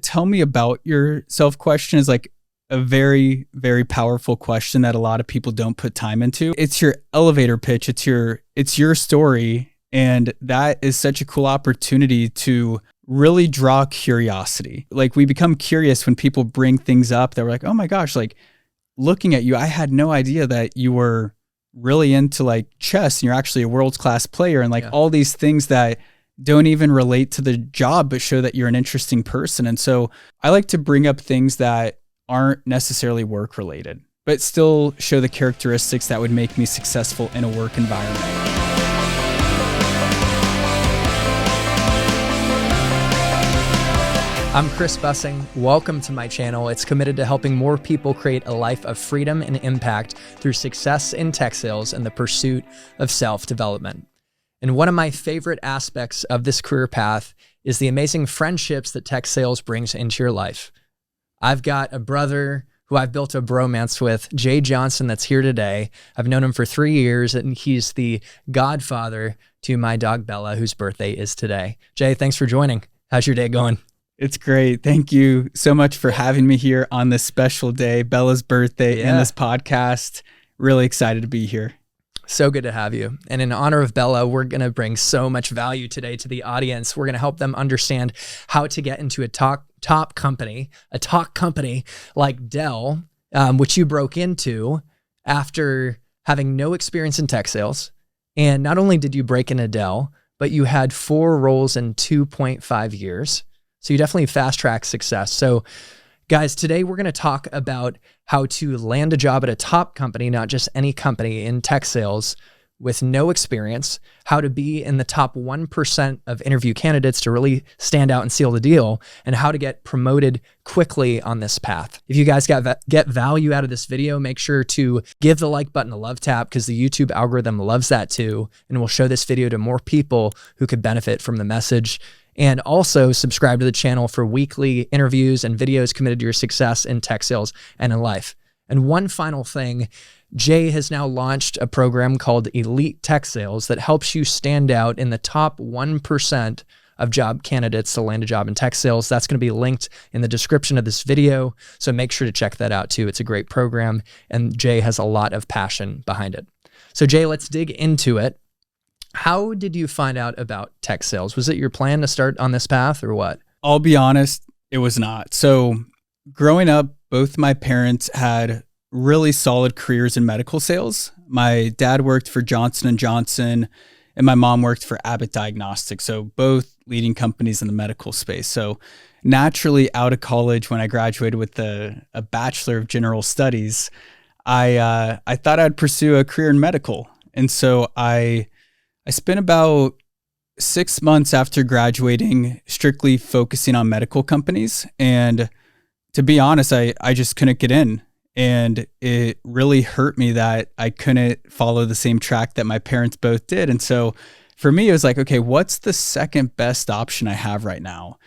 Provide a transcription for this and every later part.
Tell me about yourself question is like a very, very powerful question that a lot of people don't put time into. It's your elevator pitch. It's your story. And that is such a cool opportunity to really draw curiosity. Like we become curious when people bring things up that we're like, oh my gosh, like looking at you, I had no idea that you were really into like chess and you're actually a world class player and like all these things that don't even relate to the job, but show that you're an interesting person. And so I like to bring up things that aren't necessarily work related, but still show the characteristics that would make me successful in a work environment. I'm Chris Bussing. Welcome to my channel. It's committed to helping more people create a life of freedom and impact through success in tech sales and the pursuit of self-development. And one of my favorite aspects of this career path is the amazing friendships that tech sales brings into your life. I've got a brother who I've built a bromance with, Johnston, that's here today. I've known him for 3 years, and he's the godfather to my dog, Bella, whose birthday is today. Jay, thanks for joining. How's your day going? It's great. Thank you so much for having me here on this special day, Bella's birthday, and this podcast. Really excited to be here. So good to have you. And in honor of Bella, we're going to bring so much value today to the audience. We're going to help them understand how to get into a top company like Dell, which you broke into after having no experience in tech sales. And not only did you break into Dell, but you had 4 roles in 2.5 years. So you definitely fast-track success. So guys, today we're going to talk about how to land a job at a top company, not just any company in tech sales with no experience, how to be in the top 1% of interview candidates to really stand out and seal the deal, and how to get promoted quickly on this path. If you guys get value out of this video, make sure to give the like button a love tap because the YouTube algorithm loves that too, and we'll show this video to more people who could benefit from the message. And also subscribe to the channel for weekly interviews and videos committed to your success in tech sales and in life. And one final thing, Jay has now launched a program called Elite Tech Sales that helps you stand out in the top 1% of job candidates to land a job in tech sales. That's going to be linked in the description of this video. So make sure to check that out too. It's a great program and Jay has a lot of passion behind it. So Jay, let's dig into it. How did you find out about tech sales? Was it your plan to start on this path or what? I'll be honest, it was not. So growing up, both my parents had really solid careers in medical sales. My dad worked for Johnston & Johnston and my mom worked for Abbott Diagnostics. So both leading companies in the medical space. So naturally out of college, when I graduated with a Bachelor of General Studies, I thought I'd pursue a career in medical. And so I spent about 6 months after graduating strictly focusing on medical companies. And to be honest, I just couldn't get in. And it really hurt me that I couldn't follow the same track that my parents both did. And so for me, it was like, okay, what's the second best option I have right now?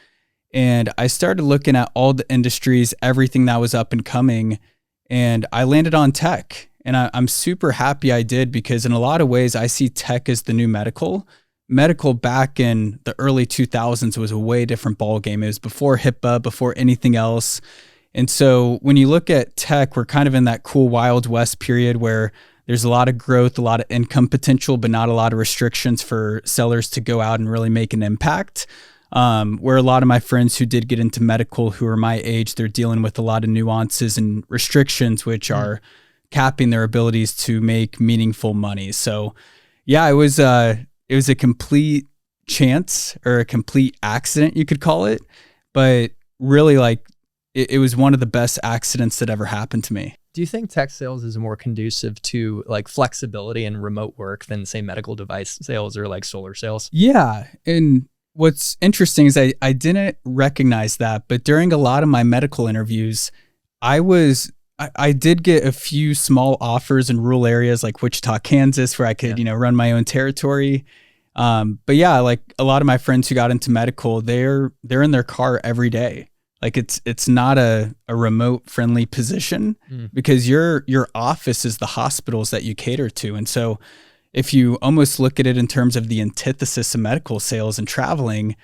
And I started looking at all the industries, everything that was up and coming, and I landed on tech. And I'm super happy I did because in a lot of ways, I see tech as the new medical. Medical back in the early 2000s was a way different ballgame. It was before HIPAA, before anything else. And so when you look at tech, we're kind of in that cool Wild West period where there's a lot of growth, a lot of income potential, but not a lot of restrictions for sellers to go out and really make an impact. Where a lot of my friends who did get into medical, who are my age, they're dealing with a lot of nuances and restrictions, which are capping their abilities to make meaningful money. So yeah, it was a complete chance or a complete accident, you could call it. But really like it was one of the best accidents that ever happened to me. Do you think tech sales is more conducive to like flexibility and remote work than say medical device sales or like solar sales? Yeah. And what's interesting is I didn't recognize that, but during a lot of my medical interviews, I did get a few small offers in rural areas like Wichita, Kansas, where I could, run my own territory. But yeah, like a lot of my friends who got into medical, they're in their car every day. Like it's not a remote friendly position because your office is the hospitals that you cater to. And so if you almost look at it in terms of the antithesis of medical sales and traveling,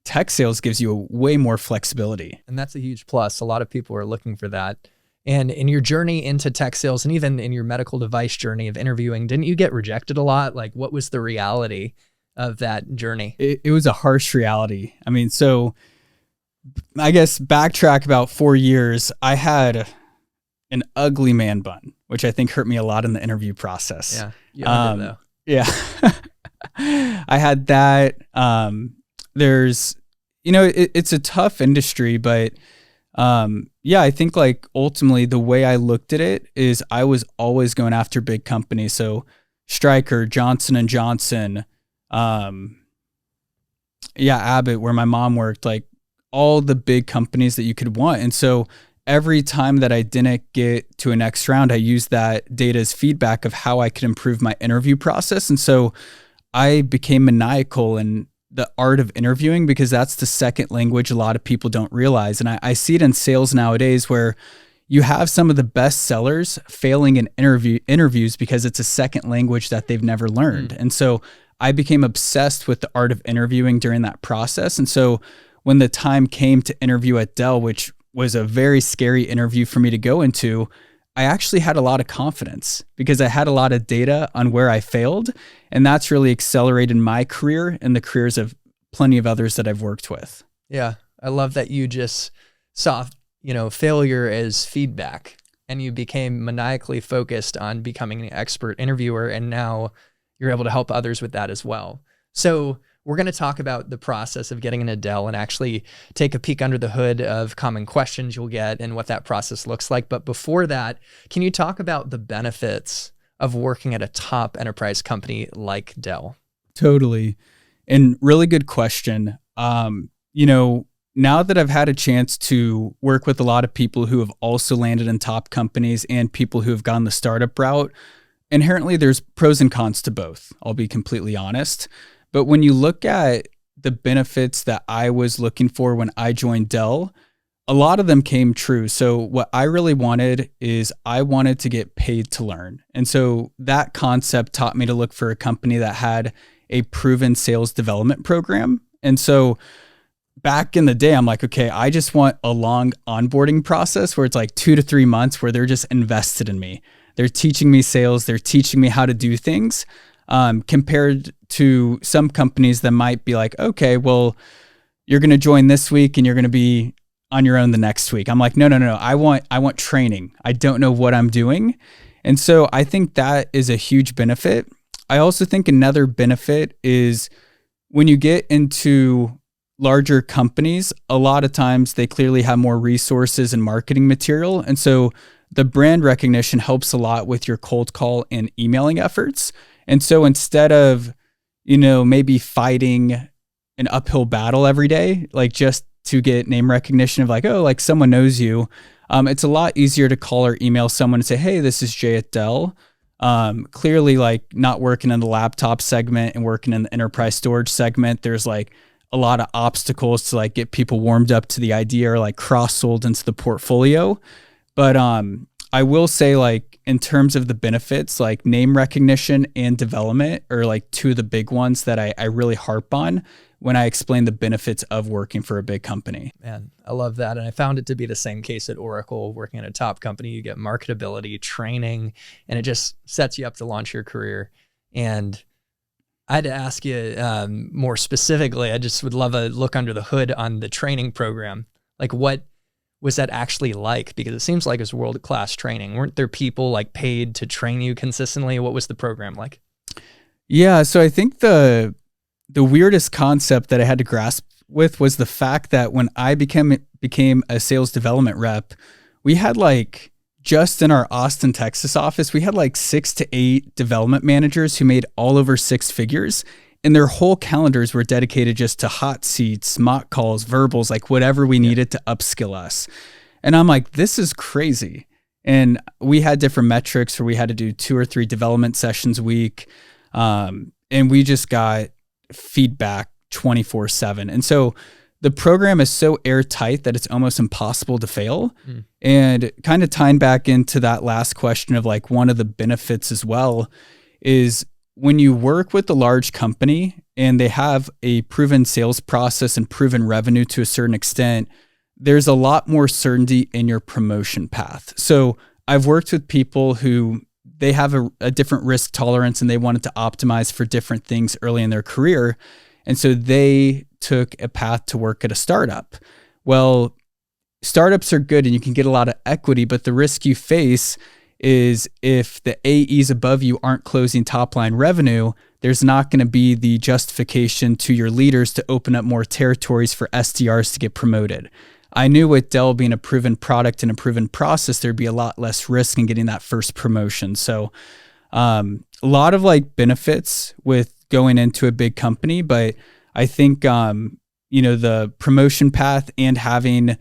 tech sales gives you a way more flexibility. And that's a huge plus. A lot of people are looking for that. And in your journey into tech sales, and even in your medical device journey of interviewing, didn't you get rejected a lot? Like, what was the reality of that journey? It was a harsh reality. I mean, so I guess backtrack about 4 years, I had an ugly man bun, which I think hurt me a lot in the interview process. Yeah, you owned it though. Yeah. I had that. There's, it's a tough industry, but yeah, I think like ultimately the way I looked at it is I was always going after big companies. So Stryker, Johnson and Johnston, Abbott, where my mom worked, like all the big companies that you could want. And so every time that I didn't get to a next round, I used that data as feedback of how I could improve my interview process. And so I became maniacal in the art of interviewing, because that's the second language a lot of people don't realize. And I see it in sales nowadays where you have some of the best sellers failing in interviews because it's a second language that they've never learned. And so I became obsessed with the art of interviewing during that process. And so when the time came to interview at Dell, which was a very scary interview for me to go into, I actually had a lot of confidence because I had a lot of data on where I failed. And that's really accelerated my career and the careers of plenty of others that I've worked with. Yeah. I love that you just saw, failure as feedback, and you became maniacally focused on becoming an expert interviewer. And now you're able to help others with that as well. So we're going to talk about the process of getting into Dell and actually take a peek under the hood of common questions you'll get and what that process looks like. But before that, can you talk about the benefits of working at a top enterprise company like Dell? Totally. And really good question. Now that I've had a chance to work with a lot of people who have also landed in top companies and people who have gone the startup route, inherently there's pros and cons to both. I'll be completely honest. But when you look at the benefits that I was looking for when I joined Dell, a lot of them came true. So what I really wanted is I wanted to get paid to learn. And so that concept taught me to look for a company that had a proven sales development program. And so back in the day, I'm like, okay, I just want a long onboarding process where it's like 2 to 3 months where they're just invested in me. They're teaching me sales. They're teaching me how to do things. Compared to some companies that might be like, okay, well, you're going to join this week and you're going to be on your own the next week. I'm like, no. I want training. I don't know what I'm doing. And so I think that is a huge benefit. I also think another benefit is when you get into larger companies, a lot of times they clearly have more resources and marketing material. And so the brand recognition helps a lot with your cold call and emailing efforts. And so instead of, maybe fighting an uphill battle every day, like just to get name recognition of like, oh, like someone knows you, it's a lot easier to call or email someone and say, hey, this is Jay at Dell. Clearly like not working in the laptop segment and working in the enterprise storage segment, there's like a lot of obstacles to like get people warmed up to the idea or like cross-sold into the portfolio. But I will say like in terms of the benefits, like name recognition and development are like two of the big ones that I really harp on when I explain the benefits of working for a big company. Man, I love that. And I found it to be the same case at Oracle. Working at a top company, you get marketability, training, and it just sets you up to launch your career. And I had to ask you more specifically, I just would love a look under the hood on the training program. Like what was that actually like? Because it seems like it's world-class training. Weren't there people like paid to train you consistently? What was the program like? Yeah, so I think the weirdest concept that I had to grasp with was the fact that when I became a sales development rep, we had like, just in our Austin, Texas office, we had like 6 to 8 development managers who made all over 6 figures. And their whole calendars were dedicated just to hot seats, mock calls, verbals, like whatever we needed to upskill us. And I'm like, this is crazy. And we had different metrics where we had to do 2 or 3 development sessions a week. And we just got feedback 24/7. And so the program is so airtight that it's almost impossible to fail. And kind of tying back into that last question of like one of the benefits as well is when you work with a large company and they have a proven sales process and proven revenue to a certain extent, there's a lot more certainty in your promotion path. So I've worked with people who they have a different risk tolerance and they wanted to optimize for different things early in their career. And so they took a path to work at a startup. Well, startups are good and you can get a lot of equity, but the risk you face is if the AEs above you aren't closing top line revenue, there's not going to be the justification to your leaders to open up more territories for SDRs to get promoted. I knew with Dell being a proven product and a proven process, there'd be a lot less risk in getting that first promotion. So a lot of like benefits with going into a big company, but I think, the promotion path and having,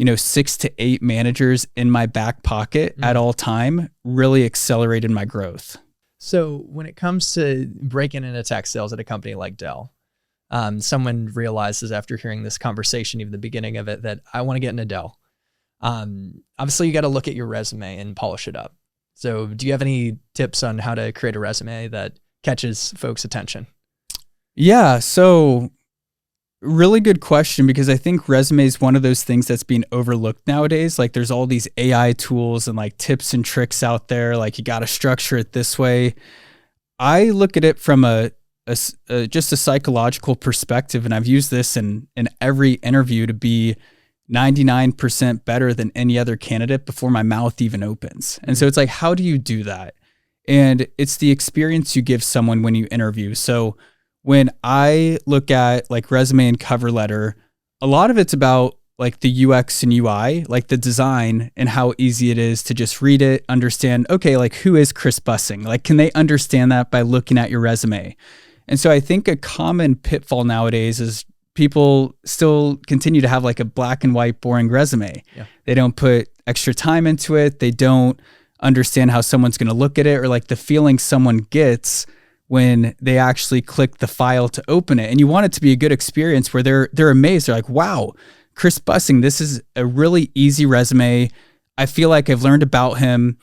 6 to 8 managers in my back pocket at all time really accelerated my growth. So when it comes to breaking into tech sales at a company like Dell, someone realizes after hearing this conversation, even the beginning of it, that I want to get into Dell. Obviously, you got to look at your resume and polish it up. So do you have any tips on how to create a resume that catches folks' attention? Yeah, so really good question, because I think resume is one of those things that's being overlooked nowadays. Like there's all these AI tools and like tips and tricks out there. Like you got to structure it this way. I look at it from just a psychological perspective. And I've used this in every interview to be 99% better than any other candidate before my mouth even opens. And so it's like, how do you do that? And it's the experience you give someone when you interview. So when I look at like resume and cover letter, a lot of it's about like the UX and UI, like the design and how easy it is to just read it, understand, okay, like who is Chris Bussing? Like, can they understand that by looking at your resume? And so I think a common pitfall nowadays is people still continue to have like a black and white, boring resume. Yeah. They don't put extra time into it. They don't understand how someone's going to look at it, or like the feeling someone gets when they actually click the file to open it. And you want it to be a good experience where they're amazed. They're like, wow, Chris Bussing, this is a really easy resume. I feel like I've learned about him.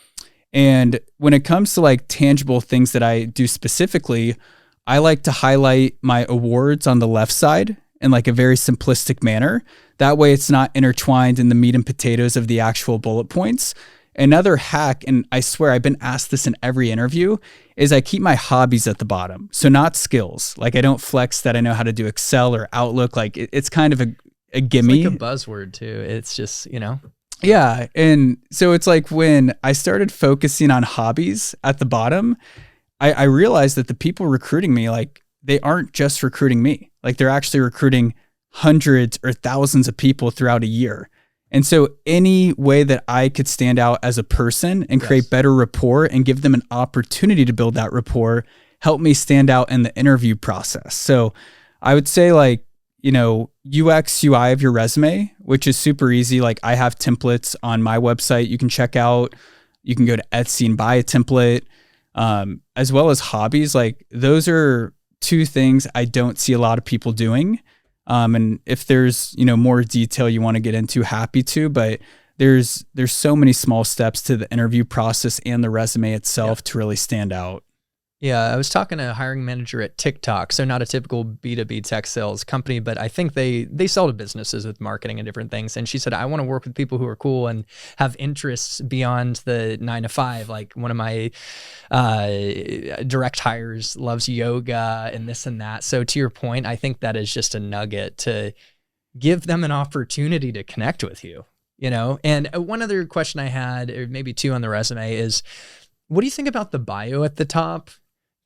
And when it comes to like tangible things that I do specifically, I like to highlight my awards on the left side in like a very simplistic manner. That way it's not intertwined in the meat and potatoes of the actual bullet points. Another hack, and I swear I've been asked this in every interview, is I keep my hobbies at the bottom. So not skills. Like I don't flex that I know how to do Excel or Outlook. Like it's kind of a gimme. It's like a buzzword too. It's just, Yeah. And so it's like when I started focusing on hobbies at the bottom, I realized that the people recruiting me, like they aren't just recruiting me. Like they're actually recruiting hundreds or thousands of people throughout a year. And so any way that I could stand out as a person and create better rapport and give them an opportunity to build that rapport helped me stand out in the interview process. So I would say like, UX, UI of your resume, which is super easy. Like I have templates on my website you can check out. You can go to Etsy and buy a template, as well as hobbies. Like those are two things I don't see a lot of people doing. And if there's, more detail you want to get into, happy to, but there's so many small steps to the interview process and the resume itself to really stand out. Yeah, I was talking to a hiring manager at TikTok, so not a typical B2B tech sales company, but I think they sell to businesses with marketing and different things. And she said, I want to work with people who are cool and have interests beyond the 9 to 5. Like one of my direct hires loves yoga and this and that. So to your point, I think that is just a nugget to give them an opportunity to connect with you, And one other question I had, or maybe two on the resume, is what do you think about the bio at the top?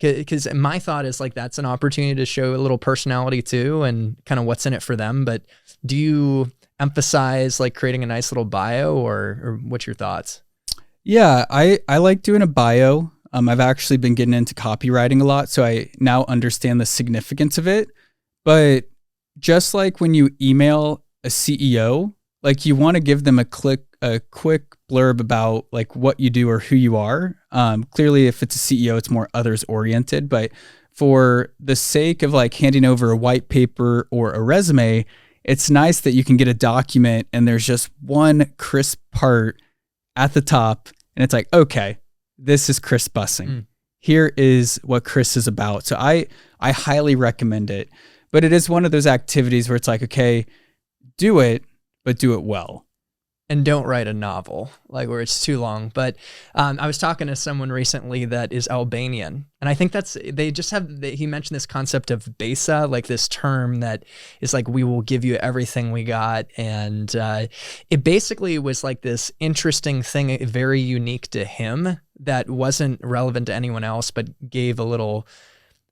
Because my thought is like that's an opportunity to show a little personality too and kind of what's in it for them. But do you emphasize like creating a nice little bio or what's your thoughts? Yeah, I like doing a bio. I've actually been getting into copywriting a lot, so I now understand the significance of it. But just like when you email a CEO, like you want to give them a quick blurb about like what you do or who you are. Clearly, if it's a CEO, it's more others oriented. But for the sake of like handing over a white paper or a resume, it's nice that you can get a document and there's just one crisp part at the top, and it's like, okay, this is Chris Bussing. Here is what Chris is about. So I I highly recommend it. But it is one of those activities where it's like, okay, do it, but do it well. And don't write a novel, like where it's too long. But I was talking to someone recently that is Albanian. And I think he mentioned this concept of besa, like this term that is like, we will give you everything we got. And it basically was like this interesting thing, very unique to him that wasn't relevant to anyone else, but gave a little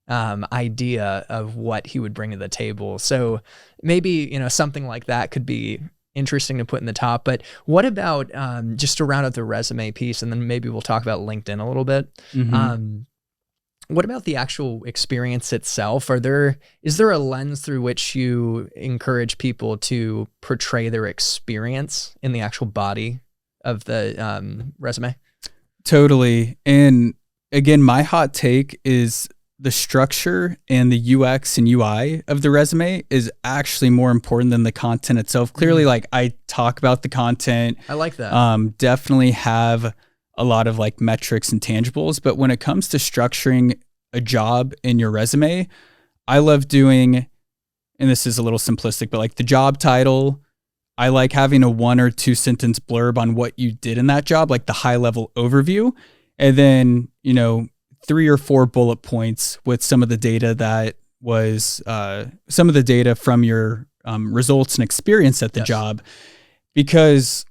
idea of what he would bring to the table. So maybe, something like that could be interesting to put in the top. But what about just to round out the resume piece, and then maybe we'll talk about LinkedIn a little bit. What about the actual experience itself? Is there a lens through which you encourage people to portray their experience in the actual body of the resume? Totally. And again, my hot take is the structure and the UX and UI of the resume is actually more important than the content itself. Clearly, like I talk about the content. I like that. Definitely have a lot of like metrics and tangibles. But when it comes to structuring a job in your resume, I love doing, and this is a little simplistic, but like the job title, I like having a 1 or 2 sentence blurb on what you did in that job, like the high level overview. And then, 3 or 4 bullet points with some of the data that was some of the data from your results and experience at the job. Because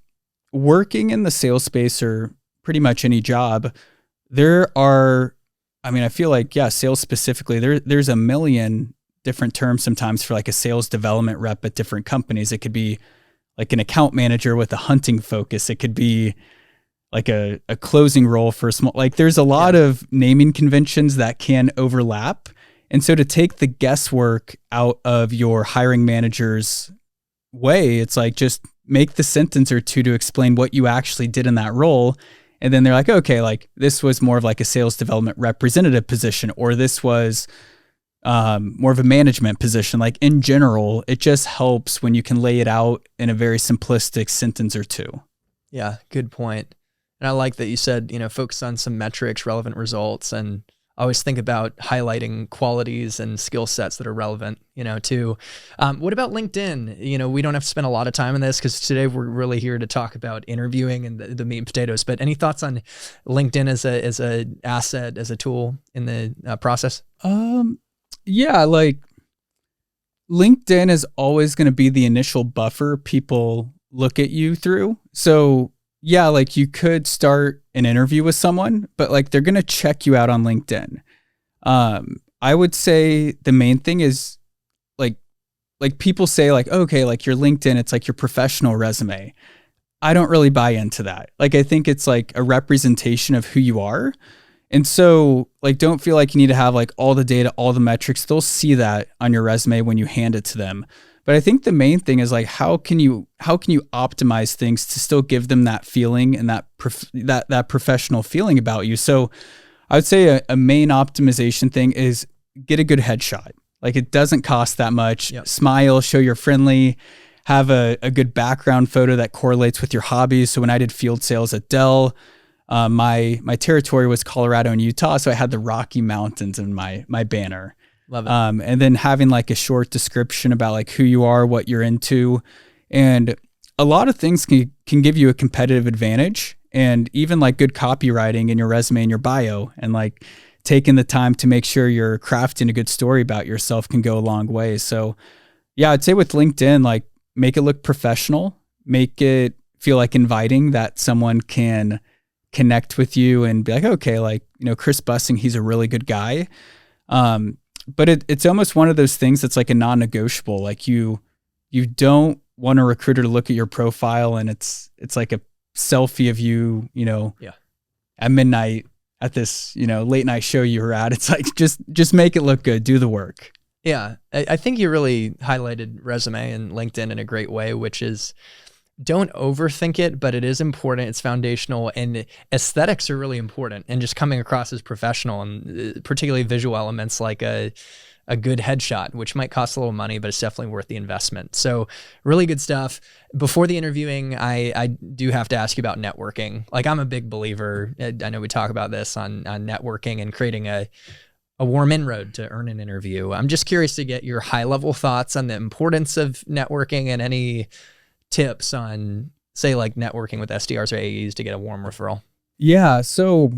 working in the sales space or pretty much any job, I feel like, sales specifically, there's a million different terms sometimes for like a sales development rep at different companies. It could be like an account manager with a hunting focus. It could be like a closing role for a small, like there's a lot of naming conventions that can overlap. And so to take the guesswork out of your hiring manager's way, it's like, just make the sentence or two to explain what you actually did in that role. And then they're like, okay, like this was more of like a sales development representative position, or this was more of a management position. Like in general, it just helps when you can lay it out in a very simplistic sentence or two. Yeah, good point. And I like that you said, focus on some metrics, relevant results, and always think about highlighting qualities and skill sets that are relevant, too. What about LinkedIn? We don't have to spend a lot of time on this because today we're really here to talk about interviewing and the meat and potatoes. But any thoughts on LinkedIn as a asset, as a tool in the process? Yeah, like LinkedIn is always going to be the initial buffer people look at you through. So yeah, like you could start an interview with someone, but like they're going to check you out on LinkedIn. I would say the main thing is like people say like, okay, like your LinkedIn, it's like your professional resume. I don't really buy into that. Like, I think it's like a representation of who you are. And so like, don't feel like you need to have like all the data, all the metrics. They'll see that on your resume when you hand it to them. But I think the main thing is like, how can you optimize things to still give them that feeling and that professional feeling about you? So I would say a main optimization thing is get a good headshot. Like it doesn't cost that much. Yep. Smile, show you're friendly, have a good background photo that correlates with your hobbies. So when I did field sales at Dell, my territory was Colorado and Utah. So I had the Rocky Mountains in my banner. Love it. And then having like a short description about like who you are, what you're into. And a lot of things can give you a competitive advantage, and even like good copywriting in your resume and your bio, and like taking the time to make sure you're crafting a good story about yourself can go a long way. So yeah, I'd say with LinkedIn, like make it look professional, make it feel like inviting, that someone can connect with you and be like, okay, like, Chris Bussing, he's a really good guy. But it's almost one of those things that's like a non-negotiable. Like you don't want a recruiter to look at your profile and it's like a selfie of you, at midnight at this, late night show you were at. It's like, just make it look good. Do the work. Yeah. I think you really highlighted resume and LinkedIn in a great way, which is, don't overthink it, but it is important. It's foundational, and aesthetics are really important, and just coming across as professional, and particularly visual elements like a good headshot, which might cost a little money, but it's definitely worth the investment. So really good stuff. Before the interviewing, I do have to ask you about networking. Like I'm a big believer. I know we talk about this on networking and creating a a warm inroad to earn an interview. I'm just curious to get your high level thoughts on the importance of networking and any tips on, say, like networking with SDRs or AEs to get a warm referral. Yeah. So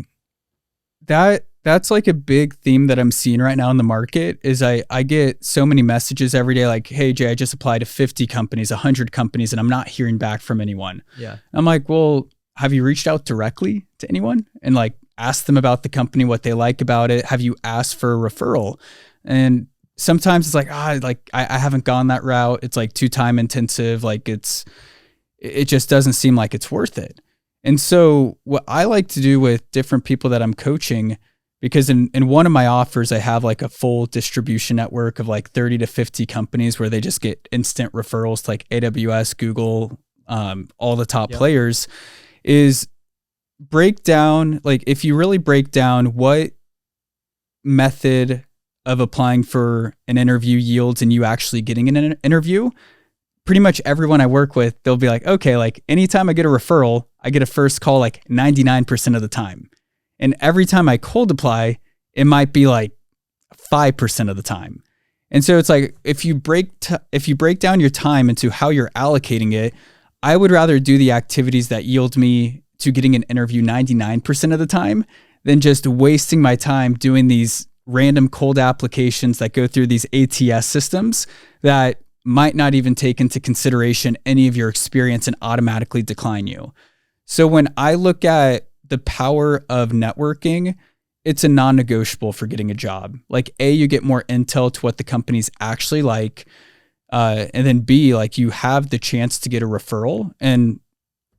that's like a big theme that I'm seeing right now in the market is I get so many messages every day like, hey, Jay, I just applied to 50 companies, 100 companies, and I'm not hearing back from anyone. Yeah. I'm like, well, have you reached out directly to anyone and like asked them about the company, what they like about it? Have you asked for a referral? And sometimes it's like, I haven't gone that route. It's like too time intensive. Like it just doesn't seem like it's worth it. And so what I like to do with different people that I'm coaching, because in one of my offers, I have like a full distribution network of like 30 to 50 companies where they just get instant referrals to like AWS, Google, all the top players, is break down, like if you really break down what method of applying for an interview yields and you actually getting an interview, pretty much everyone I work with, they'll be like, okay, like anytime I get a referral, I get a first call like 99% of the time. And every time I cold apply, it might be like 5% of the time. And so it's like, if you break down your time into how you're allocating it, I would rather do the activities that yield me to getting an interview 99% of the time than just wasting my time doing these random cold applications that go through these ATS systems that might not even take into consideration any of your experience and automatically decline you. So when I look at the power of networking, it's a non-negotiable for getting a job. Like A, you get more intel to what the company's actually like. And then B, like you have the chance to get a referral. And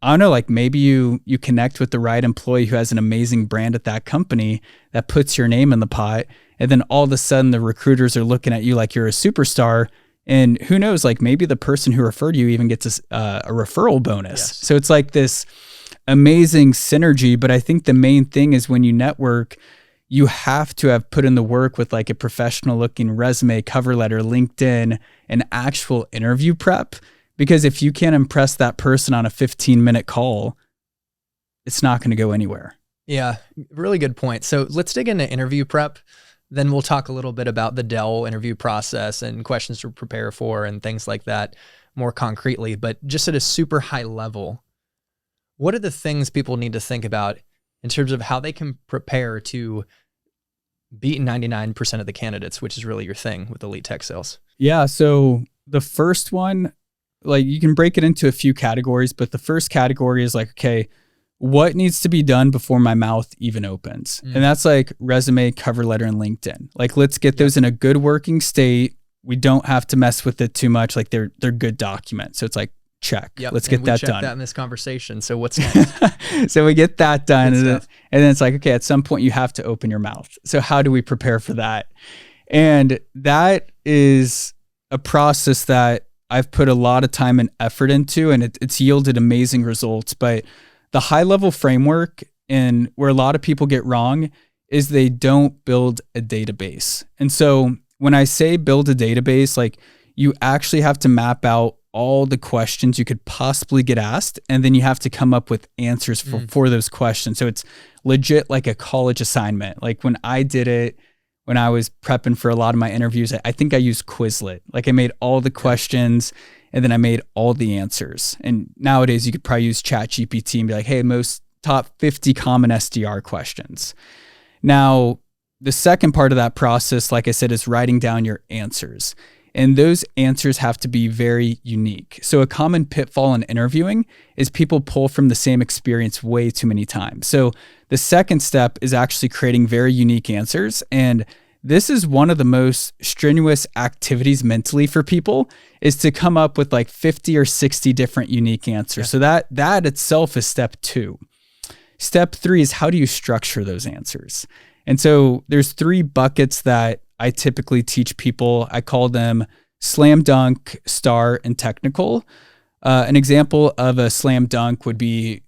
I don't know, like maybe you connect with the right employee who has an amazing brand at that company that puts your name in the pot. And then all of a sudden the recruiters are looking at you like you're a superstar. And who knows, like maybe the person who referred you even gets a referral bonus. Yes. So it's like this amazing synergy. But I think the main thing is when you network, you have to have put in the work with like a professional looking resume, cover letter, LinkedIn, and actual interview prep. Because if you can't impress that person on a 15-minute call, it's not going to go anywhere. Yeah, really good point. So let's dig into interview prep. Then we'll talk a little bit about the Dell interview process and questions to prepare for and things like that more concretely. But just at a super high level, what are the things people need to think about in terms of how they can prepare to beat 99% of the candidates, which is really your thing with elite tech sales? Yeah. So the first one, like you can break it into a few categories, but the first category is like, okay, what needs to be done before my mouth even opens? And that's like resume, cover letter, and LinkedIn. Like, let's get those in a good working state. We don't have to mess with it too much. Like they're good documents. So it's like, check. Let's get that done. That in this conversation. So what's next? So we get that done. And then it's like, okay, at some point you have to open your mouth. So how do we prepare for that? And that is a process that I've put a lot of time and effort into, and it's yielded amazing results. But the high level framework and where a lot of people get wrong is they don't build a database. And so when I say build a database, like you actually have to map out all the questions you could possibly get asked, and then you have to come up with answers for those questions. So it's legit like a college assignment. Like when I did it, when I was prepping for a lot of my interviews, I think I used Quizlet. Like I made all the questions and then I made all the answers. And nowadays you could probably use ChatGPT and be like, hey, most top 50 common SDR questions. Now, the second part of that process, like I said, is writing down your answers. And those answers have to be very unique. So a common pitfall in interviewing is people pull from the same experience way too many times. So the second step is actually creating very unique answers. And this is one of the most strenuous activities mentally for people, is to come up with like 50 or 60 different unique answers. So that itself is step 2. Step 3 is how do you structure those answers? And so there's 3 buckets that I typically teach people. I call them slam dunk, star, and technical. An example of a slam dunk would be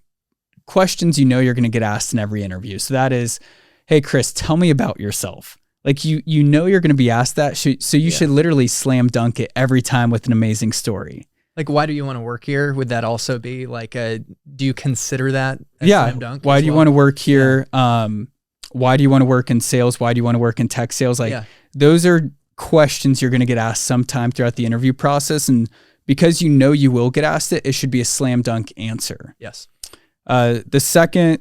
questions you know you're going to get asked in every interview. So that is, hey, Chris, tell me about yourself. Like you know you're going to be asked that, so you should literally slam dunk it every time with an amazing story. Like, why do you want to work here? Would that also be like do you consider that a slam dunk? Why do you want to work here? why do you want to work in sales? Why do you want to work in tech sales? Like those are questions you're going to get asked sometime throughout the interview process. And because you know you will get asked it, it should be a slam dunk answer. Yes. The second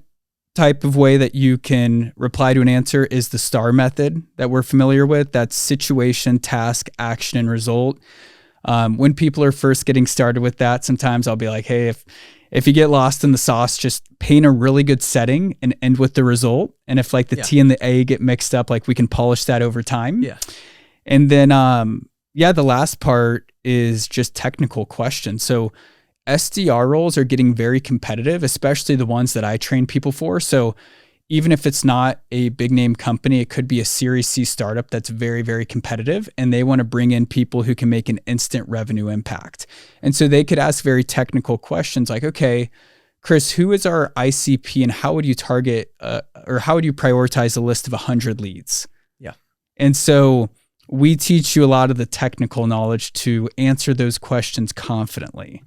type of way that you can reply to an answer is the STAR method that we're familiar with. That's situation, task, action, and result. When people are first getting started with that, sometimes I'll be like, hey, if you get lost in the sauce, just paint a really good setting and end with the result. And if like the T and the A get mixed up, like we can polish that over time. Yeah. And then, the last part is just technical questions. So SDR roles are getting very competitive, especially the ones that I train people for. So even if it's not a big name company, it could be a Series C startup that's very, very competitive, and they want to bring in people who can make an instant revenue impact. And so they could ask very technical questions like, okay, Chris, who is our ICP and how would you target or how would you prioritize a list of 100 leads? Yeah. And so we teach you a lot of the technical knowledge to answer those questions confidently.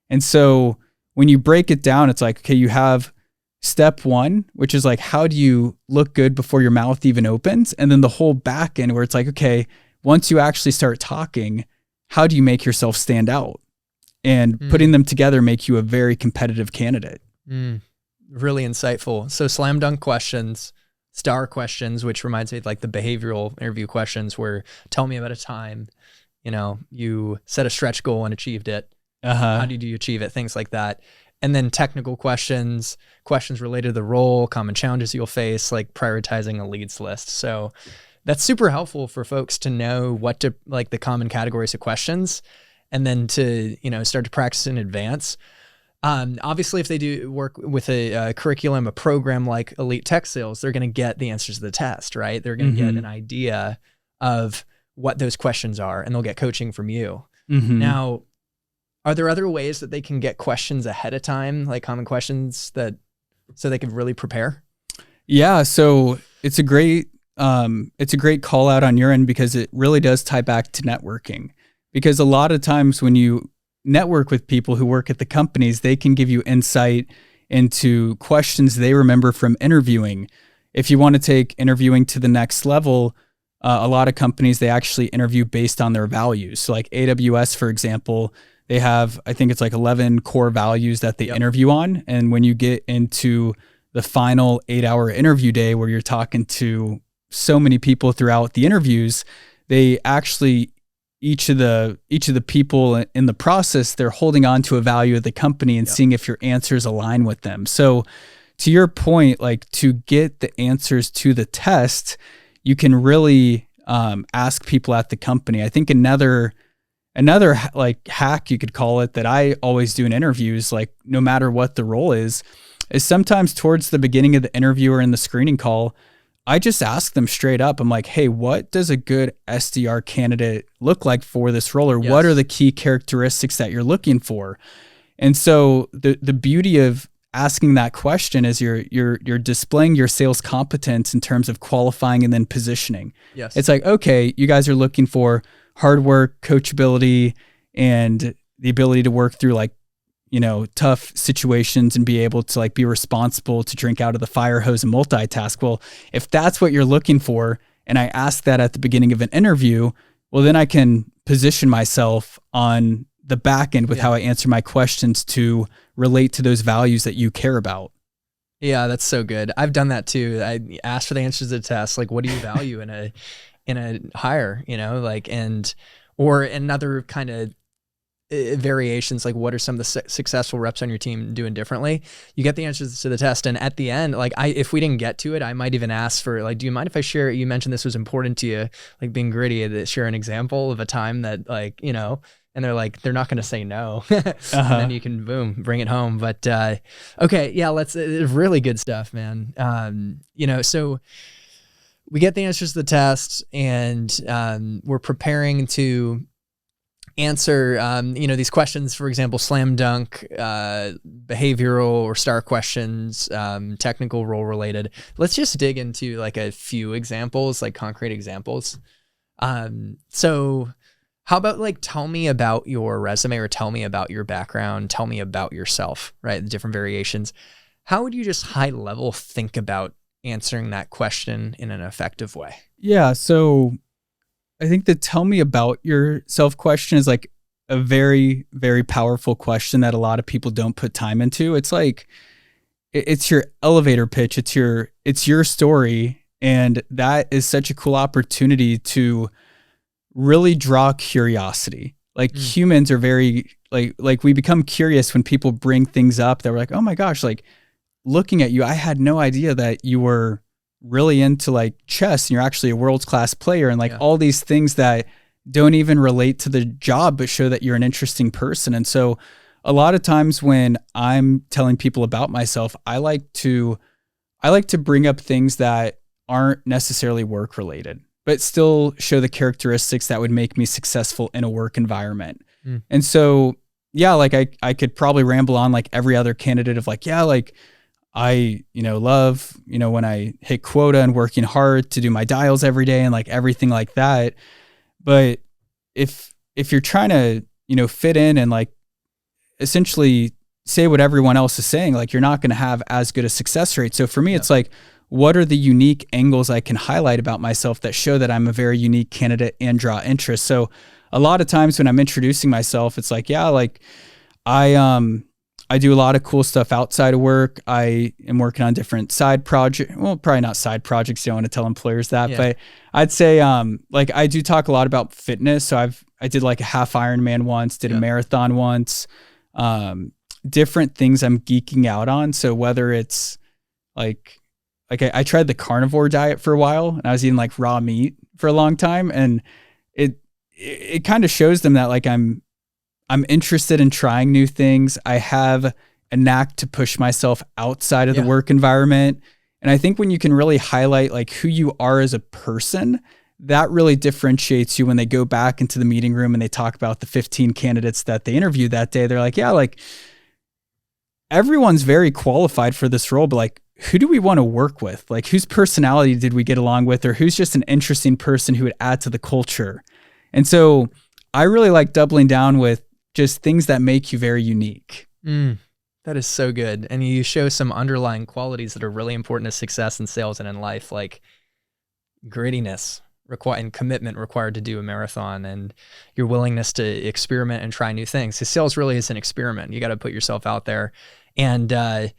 And so when you break it down, it's like, okay, you have step one, which is like, how do you look good before your mouth even opens? And then the whole back end where it's like, okay, once you actually start talking, how do you make yourself stand out? And putting them together make you a very competitive candidate. Really insightful. So slam dunk questions, STAR questions, which reminds me of like the behavioral interview questions where tell me about a time, you set a stretch goal and achieved it. How did you achieve it? Things like that. And then technical questions related to the role, common challenges you'll face, like prioritizing a leads list. So that's super helpful for folks to know what to like the common categories of questions, and then to, start to practice in advance. Obviously, if they do work with a curriculum, a program like Elite Tech Sales, they're going to get the answers to the test, right? They're going to get an idea of what those questions are, and they'll get coaching from you. Now, are there other ways that they can get questions ahead of time, like common questions so they can really prepare? Yeah. So it's a great call out on your end because it really does tie back to networking. Because a lot of times when you network with people who work at the companies, they can give you insight into questions they remember from interviewing. If you want to take interviewing to the next level, a lot of companies, they actually interview based on their values. So like AWS, for example, they have, I think it's like 11 core values that they interview on. And when you get into the final 8-hour interview day where you're talking to so many people throughout the interviews, they actually, each of the people in the process, they're holding on to a value of the company and seeing if your answers align with them. So to your point, like to get the answers to the test, you can really ask people at the company. I think another like hack you could call it that I always do in interviews, like no matter what the role is sometimes towards the beginning of the interview or in the screening call, I just ask them straight up. I'm like, hey, what does a good SDR candidate look like for this role? Or what are the key characteristics that you're looking for? And so the beauty of asking that question is you're displaying your sales competence in terms of qualifying and then positioning. Yes. It's like, okay, you guys are looking for hard work, coachability, and the ability to work through like, tough situations and be able to like be responsible to drink out of the fire hose and multitask. Well, if that's what you're looking for, and I ask that at the beginning of an interview, well, then I can position myself on the back end with how I answer my questions to relate to those values that you care about. Yeah, that's so good. I've done that too. I asked for the answers to the test. Like, what do you value in a hire, or another kind of variations, like what are some of the successful reps on your team doing differently? You get the answers to the test, and at the end, like if we didn't get to it, I might even ask for like, do you mind if I share, you mentioned this was important to you, like being gritty, to share an example of a time that and they're like, they're not going to say no. And then you can bring it home. But okay, yeah, let's really good stuff, man. So we get the answers to the test, and we're preparing to answer, these questions, for example, slam dunk, behavioral or STAR questions, technical role related. Let's just dig into like a few examples, like concrete examples. So how about like, tell me about your resume, or tell me about your background, tell me about yourself, right? The different variations. How would you just high level think about answering that question in an effective way? Yeah. So I think the tell me about yourself question is like a very, very powerful question that a lot of people don't put time into. It's like, it's your elevator pitch. It's your story. And that is such a cool opportunity to really draw curiosity. Like humans are very like we become curious when people bring things up that we're like, oh my gosh, like looking at you, I had no idea that you were really into like chess and you're actually a world-class player and like all these things that don't even relate to the job, but show that you're an interesting person. And so a lot of times when I'm telling people about myself, I like to bring up things that aren't necessarily work related, but still show the characteristics that would make me successful in a work environment. And so, yeah, like I could probably ramble on like every other candidate of like, yeah, like I, love, when I hit quota and working hard to do my dials every day and like everything like that. But if you're trying to, fit in and like essentially say what everyone else is saying, like you're not going to have as good a success rate. So for me, it's like, what are the unique angles I can highlight about myself that show that I'm a very unique candidate and draw interest? So a lot of times when I'm introducing myself, it's like, yeah, like I do a lot of cool stuff outside of work. I am working on different side projects. Well, probably not side projects. You don't want to tell employers that, but I'd say, like I do talk a lot about fitness. So I did like a half Ironman once, did a marathon once, different things I'm geeking out on. So whether it's like I tried the carnivore diet for a while and I was eating like raw meat for a long time. And it kind of shows them that like I'm interested in trying new things. I have a knack to push myself outside of the work environment. And I think when you can really highlight like who you are as a person, that really differentiates you when they go back into the meeting room and they talk about the 15 candidates that they interviewed that day. They're like, yeah, like everyone's very qualified for this role, but like, who do we want to work with? Like whose personality did we get along with, or who's just an interesting person who would add to the culture? And so I really like doubling down with just things that make you very unique. That is so good. And you show some underlying qualities that are really important to success in sales and in life, like grittiness and commitment required to do a marathon, and your willingness to experiment and try new things. So sales really is an experiment. You got to put yourself out there. And I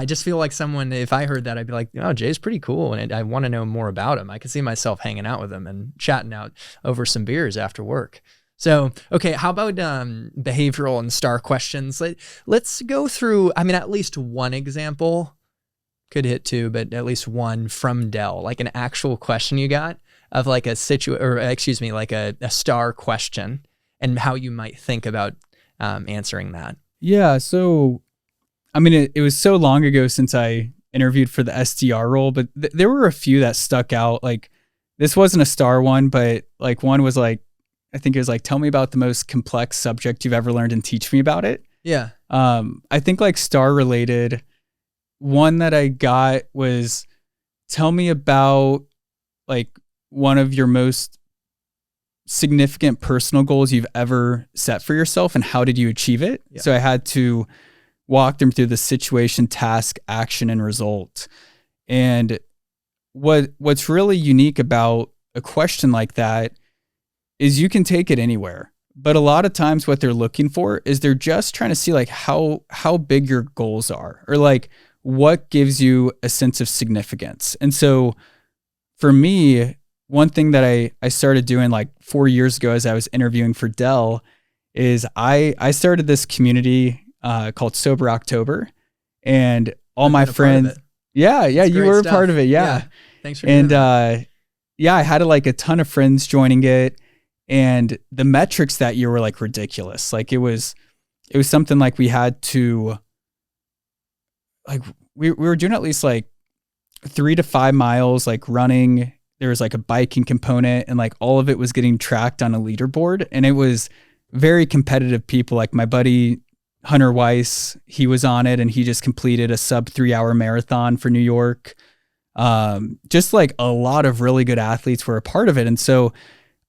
just feel like someone, if I heard that, I'd be like, oh, Jay's pretty cool. And I want to know more about him. I could see myself hanging out with him and chatting out over some beers after work. So, okay, how about behavioral and STAR questions? Let's go through, at least one example, could hit two, but at least one from Dell, like an actual question you got of like a STAR question and how you might think about answering that. Yeah, so, it was so long ago since I interviewed for the SDR role, but there were a few that stuck out. Like this wasn't a STAR one, but like one was like, I think it was like, tell me about the most complex subject you've ever learned and teach me about it. Yeah. I think like STAR related, one that I got was, tell me about like one of your most significant personal goals you've ever set for yourself and how did you achieve it? Yeah. So I had to walk them through the situation, task, action, and result. And what's really unique about a question like that is you can take it anywhere. But a lot of times what they're looking for is they're just trying to see like how big your goals are, or like what gives you a sense of significance. And so for me, one thing that I started doing like 4 years ago as I was interviewing for Dell is I started this community called Sober October, and all my friends. Yeah, you were a part of it. Yeah. Thanks for doing that. I had like a ton of friends joining it, and the metrics that year were like ridiculous. Like it was something like we had to like we were doing at least like 3 to 5 miles, like running. There was like a biking component, and like all of it was getting tracked on a leaderboard, and it was very competitive people. Like my buddy Hunter Weiss, he was on it and he just completed a sub 3-hour marathon for New York. Just like a lot of really good athletes were a part of it. And so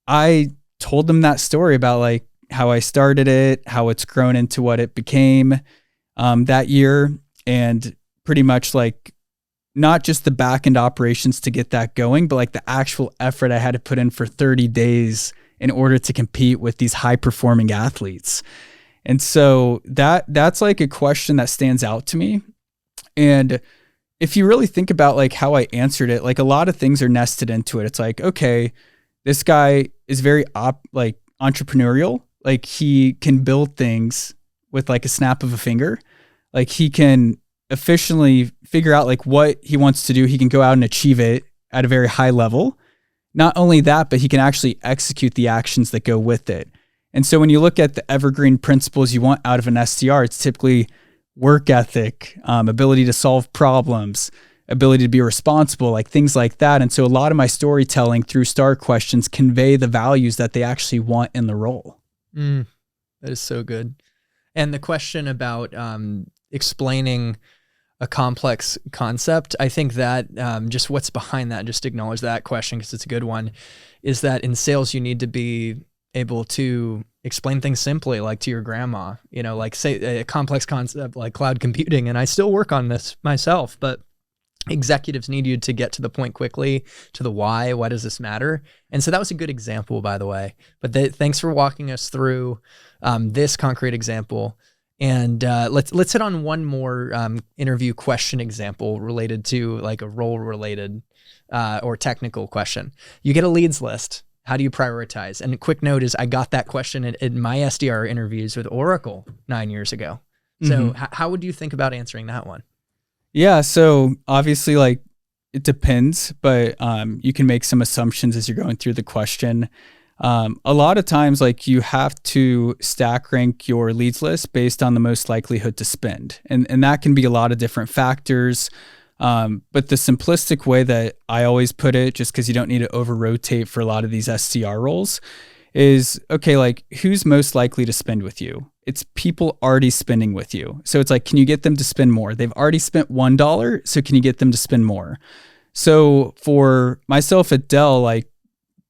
I told them that story about like how I started it, how it's grown into what it became that year. And pretty much like not just the back end operations to get that going, but like the actual effort I had to put in for 30 days in order to compete with these high performing athletes. And so that's like a question that stands out to me. And if you really think about like how I answered it, like a lot of things are nested into it. It's like, okay, this guy is very entrepreneurial. Like he can build things with like a snap of a finger. Like he can efficiently figure out like what he wants to do. He can go out and achieve it at a very high level. Not only that, but he can actually execute the actions that go with it. And so when you look at the evergreen principles you want out of an SDR, it's typically work ethic, ability to solve problems, ability to be responsible, like things like that. And so a lot of my storytelling through STAR questions convey the values that they actually want in the role. That is so good. And the question about explaining a complex concept, I think that just what's behind that, just acknowledge that question because it's a good one, is that in sales you need to be able to explain things simply, like to your grandma, you know, like say a complex concept like cloud computing. And I still work on this myself, but executives need you to get to the point quickly, to the why does this matter? And so that was a good example, by the way. But thanks for walking us through this concrete example. And let's hit on one more interview question example related to like a role related or technical question. You get a leads list. How do you prioritize? And a quick note is I got that question in my SDR interviews with Oracle 9 years ago. So how would you think about answering that one? Yeah. So obviously like it depends, but you can make some assumptions as you're going through the question. A lot of times like you have to stack rank your leads list based on the most likelihood to spend. And that can be a lot of different factors. But the simplistic way that I always put it, just because you don't need to over rotate for a lot of these SDR roles, is okay, like who's most likely to spend with you? It's people already spending with you. So it's like, can you get them to spend more? They've already spent $1. So can you get them to spend more? So for myself at Dell, like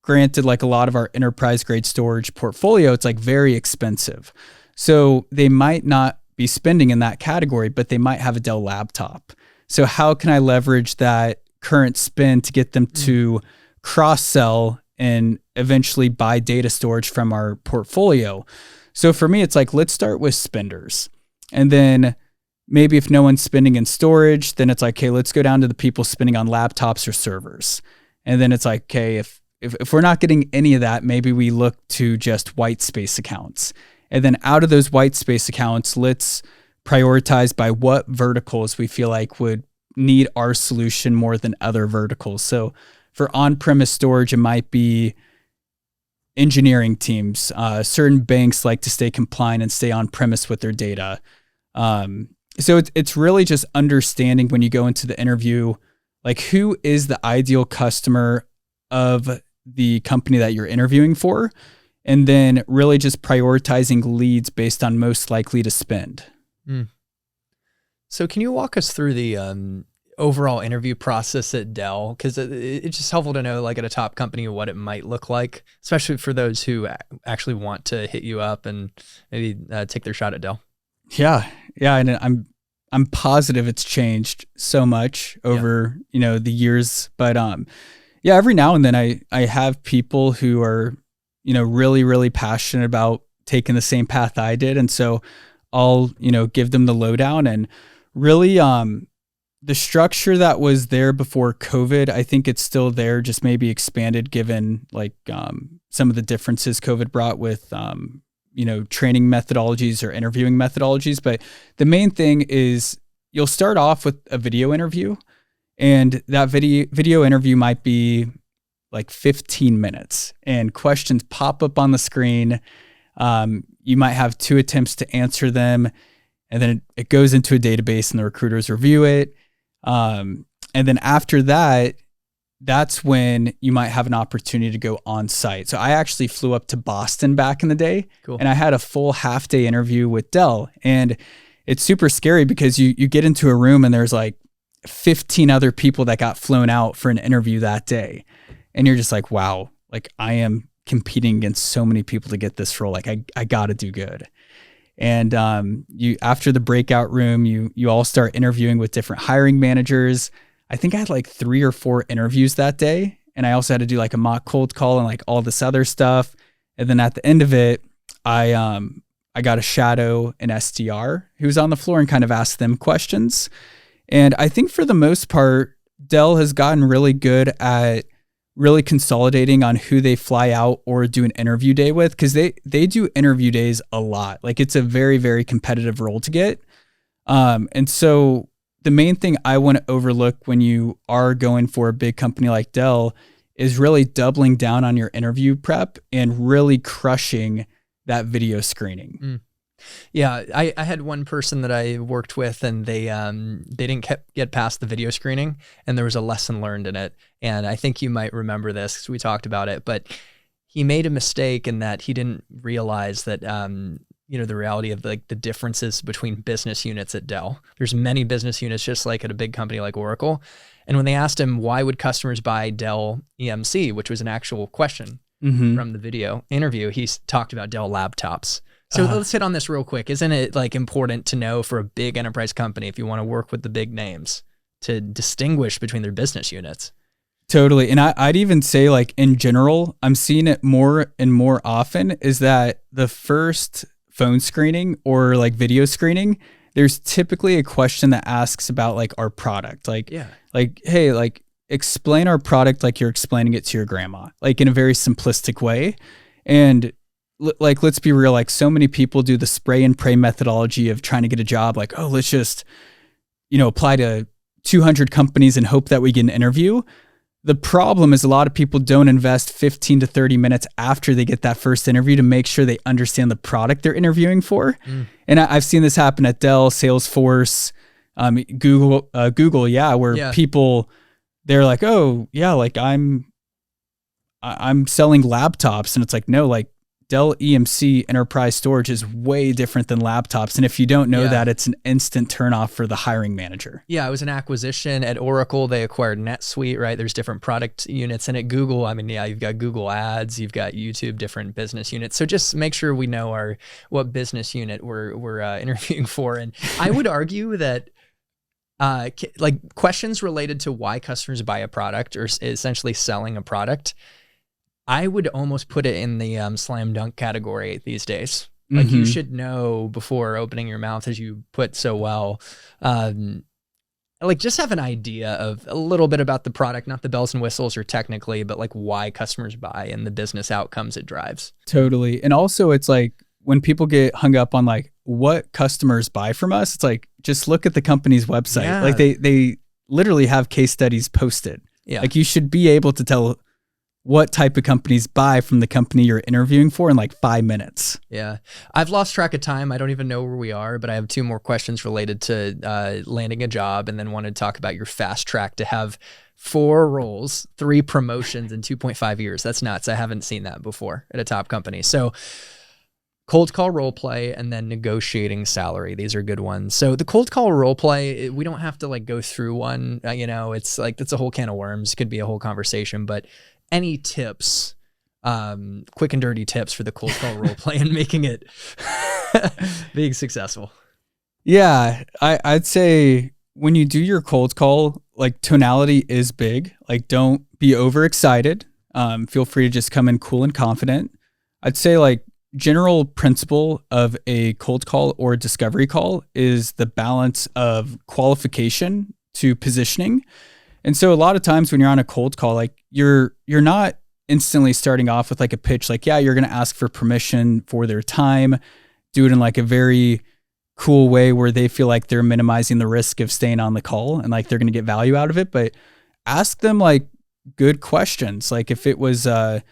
granted, like a lot of our enterprise grade storage portfolio, it's like very expensive. So they might not be spending in that category, but they might have a Dell laptop. So how can I leverage that current spend to get them to cross-sell and eventually buy data storage from our portfolio? So for me, it's like, let's start with spenders. And then maybe if no one's spending in storage, then it's like, okay, let's go down to the people spending on laptops or servers. And then it's like, okay, if we're not getting any of that, maybe we look to just white space accounts. And then out of those white space accounts, let's prioritize by what verticals we feel like would need our solution more than other verticals. So for on-premise storage, it might be engineering teams. Certain banks like to stay compliant and stay on-premise with their data. So it's really just understanding when you go into the interview, like who is the ideal customer of the company that you're interviewing for, and then really just prioritizing leads based on most likely to spend. So can you walk us through the overall interview process at Dell? Because it's just helpful to know, like at a top company, what it might look like, especially for those who actually want to hit you up and maybe take their shot at Dell. Yeah. And I'm positive it's changed so much over, the years, but every now and then I have people who are, really, really passionate about taking the same path I did. And so I'll, give them the lowdown, and really, the structure that was there before COVID, I think it's still there, just maybe expanded given like, some of the differences COVID brought with, training methodologies or interviewing methodologies. But the main thing is you'll start off with a video interview, and that video interview might be like 15 minutes, and questions pop up on the screen. You might have 2 attempts to answer them, and then it goes into a database and the recruiters review it. And then after that, that's when you might have an opportunity to go on site. So I actually flew up to Boston back in the day. Cool. And I had a full half-day interview with Dell. And it's super scary because you get into a room and there's like 15 other people that got flown out for an interview that day. And you're just like, wow, like I am competing against so many people to get this role. Like I got to do good. And you after the breakout room, you all start interviewing with different hiring managers. I think I had like 3 or 4 interviews that day. And I also had to do like a mock cold call and like all this other stuff. And then at the end of it, I got a shadow an SDR who was on the floor and kind of asked them questions. And I think for the most part, Dell has gotten really good at really consolidating on who they fly out or do an interview day with, because they do interview days a lot. Like it's a very, very competitive role to get. And so the main thing I want to overlook when you are going for a big company like Dell is really doubling down on your interview prep and really crushing that video screening. Mm. Yeah, I had one person that I worked with, and they didn't get past the video screening, and there was a lesson learned in it. And I think you might remember this because we talked about it, but he made a mistake in that he didn't realize that the reality of like the differences between business units at Dell. There's many business units just like at a big company like Oracle. And when they asked him why would customers buy Dell EMC, which was an actual question from the video interview, he talked about Dell laptops. So let's hit on this real quick. Isn't it like important to know for a big enterprise company, if you want to work with the big names, to distinguish between their business units? Totally. And I'd even say like in general, I'm seeing it more and more often is that the first phone screening or like video screening, there's typically a question that asks about like our product. Like, hey, like explain our product like you're explaining it to your grandma, like in a very simplistic way. And like, let's be real, like so many people do the spray and pray methodology of trying to get a job. Like, oh, let's just, apply to 200 companies and hope that we get an interview. The problem is a lot of people don't invest 15 to 30 minutes after they get that first interview to make sure they understand the product they're interviewing for. And I've seen this happen at Dell, Salesforce, Google, where people, they're like, oh yeah, like I'm selling laptops. And it's like, no, like Dell EMC enterprise storage is way different than laptops. And if you don't know that, it's an instant turnoff for the hiring manager. Yeah, it was an acquisition at Oracle. They acquired NetSuite, right? There's different product units. And at Google, I mean, you've got Google Ads, you've got YouTube, different business units. So just make sure we know what business unit we're interviewing for. And I would argue that like questions related to why customers buy a product or essentially selling a product, I would almost put it in the slam dunk category these days. Like you should know before opening your mouth, as you put so well, like just have an idea of a little bit about the product, not the bells and whistles or technically, but like why customers buy and the business outcomes it drives. Totally. And also it's like when people get hung up on like what customers buy from us, it's like, just look at the company's website. Yeah. Like they literally have case studies posted. Yeah. Like you should be able to tell what type of companies buy from the company you're interviewing for in like 5 minutes. Yeah. I've lost track of time. I don't even know where we are, but I have 2 more questions related to landing a job, and then wanted to talk about your fast track to have 4 roles, 3 promotions in 2.5 years. That's nuts. I haven't seen that before at a top company. So cold call role play and then negotiating salary. These are good ones. So the cold call role play, we don't have to like go through one, it's like, that's a whole can of worms. Could be a whole conversation, but any tips, quick and dirty tips for the cold call role play and making it being successful? Yeah, I'd say when you do your cold call, like tonality is big. Like don't be overexcited. Feel free to just come in cool and confident. I'd say like general principle of a cold call or discovery call is the balance of qualification to positioning. And so a lot of times when you're on a cold call, like you're not instantly starting off with like a pitch, like, yeah, you're going to ask for permission for their time, do it in like a very cool way where they feel like they're minimizing the risk of staying on the call and like they're going to get value out of it. But ask them like good questions. Like if it was, a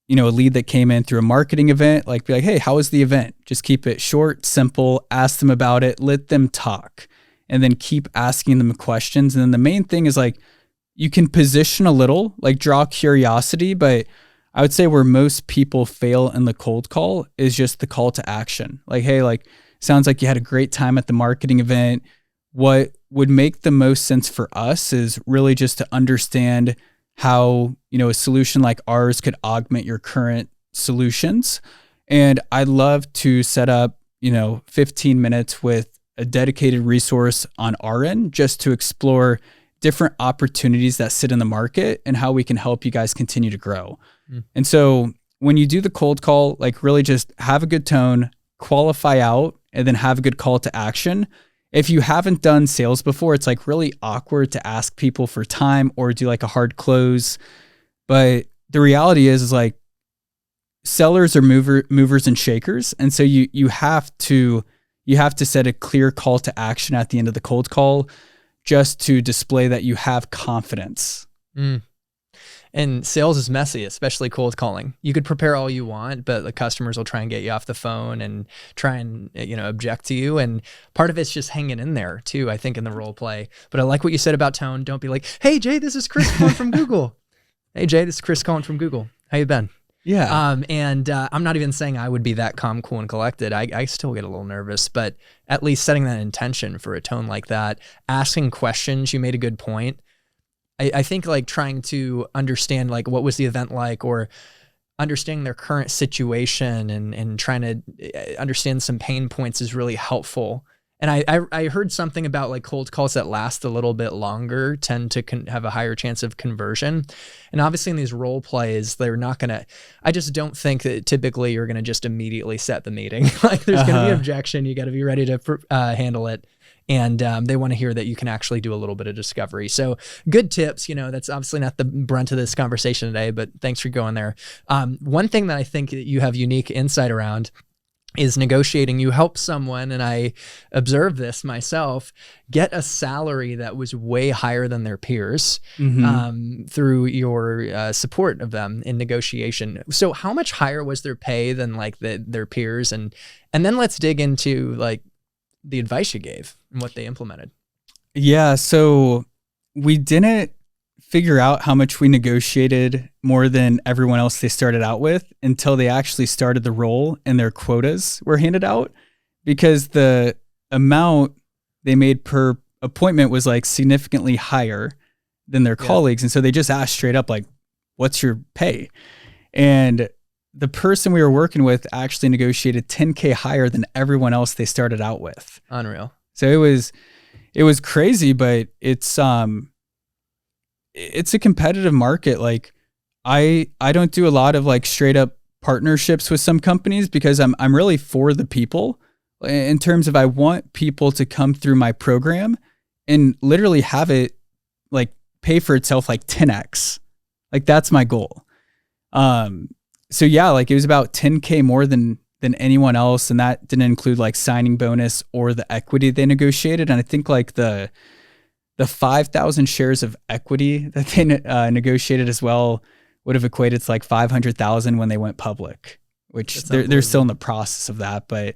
lead that came in through a marketing event, like be like, hey, how was the event? Just keep it short, simple, ask them about it, let them talk. And then keep asking them questions. And then the main thing is like, you can position a little, like draw curiosity, but I would say where most people fail in the cold call is just the call to action. Like, hey, like, sounds like you had a great time at the marketing event. What would make the most sense for us is really just to understand how, a solution like ours could augment your current solutions. And I'd love to set up, 15 minutes with a dedicated resource on our end just to explore different opportunities that sit in the market and how we can help you guys continue to grow. And so when you do the cold call, like really just have a good tone, qualify out, and then have a good call to action. If you haven't done sales before, it's like really awkward to ask people for time or do like a hard close. But the reality is like sellers are movers and shakers. And so you have to set a clear call to action at the end of the cold call just to display that you have confidence. And sales is messy, especially cold calling. You could prepare all you want, but the customers will try and get you off the phone and try and, object to you. And part of it's just hanging in there too, I think, in the role play. But I like what you said about tone. Don't be like, hey, Jay, this is Chris calling from Google. Hey, Jay, this is Chris calling from Google. How you been? Yeah. And I'm not even saying I would be that calm, cool, and collected. I still get a little nervous, but at least setting that intention for a tone like that, asking questions, you made a good point. I think like trying to understand like what was the event like, or understanding their current situation and trying to understand some pain points is really helpful. And I heard something about like cold calls that last a little bit longer tend to have a higher chance of conversion. And obviously in these role plays, they're not going to, I just don't think that typically you're going to just immediately set the meeting. Like there's going to be objection. You got to be ready to handle it. And they want to hear that you can actually do a little bit of discovery. So good tips, that's obviously not the brunt of this conversation today, but thanks for going there. One thing that I think that you have unique insight around is negotiating. You help someone, and I observed this myself, get a salary that was way higher than their peers through your support of them in negotiation. So how much higher was their pay than like their peers? And then let's dig into like the advice you gave and what they implemented. Yeah. So we didn't figure out how much we negotiated more than everyone else they started out with until they actually started the role and their quotas were handed out, because the amount they made per appointment was like significantly higher than their colleagues. And so they just asked straight up, like, what's your pay? And the person we were working with actually negotiated $10K higher than everyone else they started out with. Unreal. So it was crazy, but it's a competitive market. Like I don't do a lot of like straight up partnerships with some companies because I'm really for the people, in terms of I want people to come through my program and literally have it like pay for itself like 10x. Like that's my goal. So yeah, like it was about 10K more than anyone else. And that didn't include like signing bonus or the equity they negotiated. And I think like the 5,000 shares of equity that they negotiated as well would have equated to like 500,000 when they went public, which they're still in the process of that. But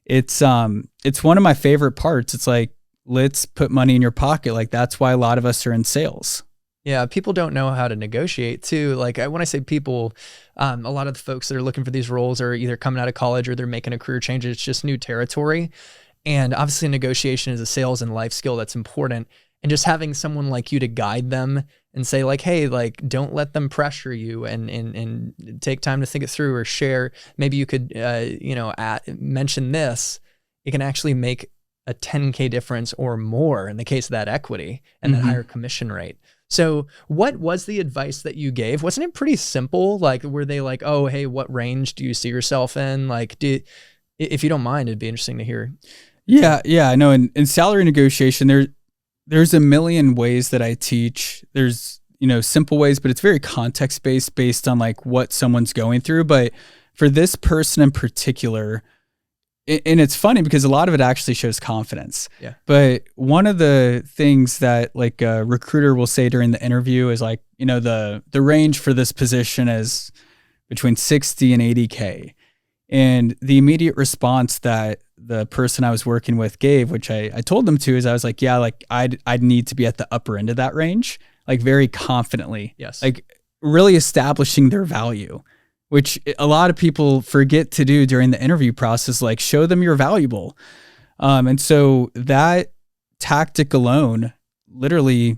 it's one of my favorite parts. It's like, let's put money in your pocket. Like that's why a lot of us are in sales. Yeah, people don't know how to negotiate too. Like when I say people, a lot of the folks that are looking for these roles are either coming out of college or they're making a career change. It's just new territory. And obviously negotiation is a sales and life skill that's important. And just having someone like you to guide them and say like, hey, like don't let them pressure you and take time to think it through or share. Maybe you could, mention this. It can actually make a 10K difference or more in the case of that equity and that higher commission rate. So what was the advice that you gave? Wasn't it pretty simple? Like, were they like, oh, hey, what range do you see yourself in? Like, if you don't mind, it'd be interesting to hear. Yeah. I know in salary negotiation, there's a million ways that I teach. There's, simple ways, but it's very context-based based on like what someone's going through. But for this person in particular, and it's funny because a lot of it actually shows confidence. Yeah. But one of the things that like a recruiter will say during the interview is like, the range for this position is between 60 and 80K. And the immediate response that the person I was working with gave, which I told them to, is I was like, yeah, like I'd need to be at the upper end of that range, like very confidently. Yes. Like really establishing their value, which a lot of people forget to do during the interview process, like show them you're valuable. And so that tactic alone literally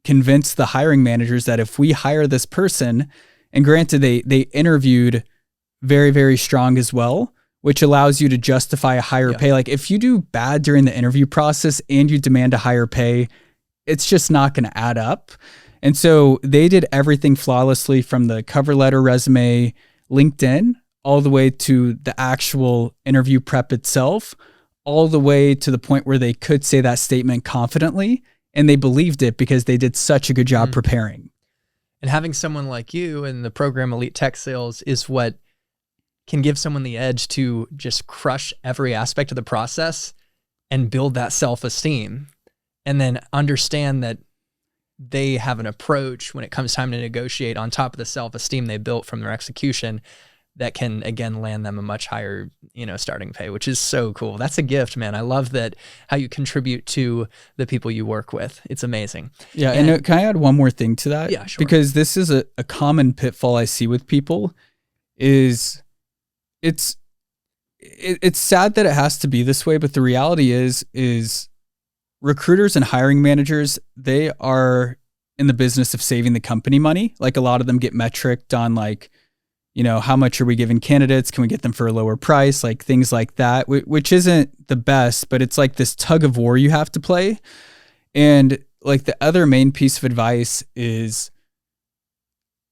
convinced the hiring managers that if we hire this person, and granted they interviewed very, very strong as well, which allows you to justify a higher pay. Like if you do bad during the interview process and you demand a higher pay, it's just not going to add up. And so they did everything flawlessly from the cover letter, resume, LinkedIn, all the way to the actual interview prep itself, all the way to the point where they could say that statement confidently. And they believed it because they did such a good job preparing. And having someone like you in the program Elite Tech Sales is what can give someone the edge to just crush every aspect of the process and build that self-esteem, and then understand that they have an approach when it comes time to negotiate on top of the self-esteem they built from their execution that can, again, land them a much higher, starting pay, which is so cool. That's a gift, man. I love that, how you contribute to the people you work with. It's amazing. Yeah. And can I add one more thing to that? Yeah, sure. Because this is a common pitfall I see with people is it's sad that it has to be this way, but the reality is recruiters and hiring managers, they are in the business of saving the company money. Like a lot of them get metriced on like, how much are we giving candidates? Can we get them for a lower price? Like things like that, which isn't the best, but it's like this tug of war you have to play. And like the other main piece of advice is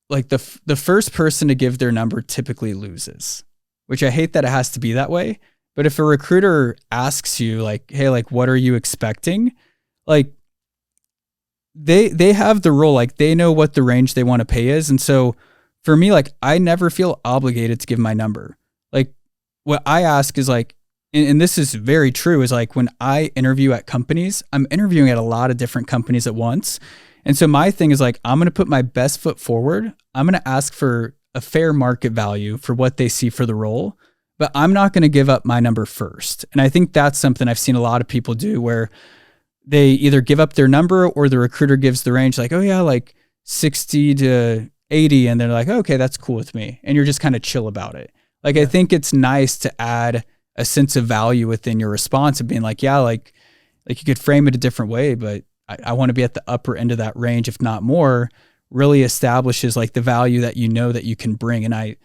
like the first person to give their number typically loses, which I hate that it has to be that way. But if a recruiter asks you like, hey, like, what are you expecting? Like they have the role, like they know what the range they want to pay is. And so for me, like, I never feel obligated to give my number. Like what I ask is like, and this is very true, is like when I interview at companies, I'm interviewing at a lot of different companies at once. And so my thing is like, I'm going to put my best foot forward. I'm going to ask for a fair market value for what they see for the role, but I'm not going to give up my number first. And I think that's something I've seen a lot of people do where they either give up their number or the recruiter gives the range like, oh yeah, like 60 to 80. And they're like, okay, that's cool with me. And you're just kind of chill about it. Like, I think it's nice to add a sense of value within your response of being like, yeah, like you could frame it a different way, but I want to be at the upper end of that range, if not more. Really establishes like the value that that you can bring. And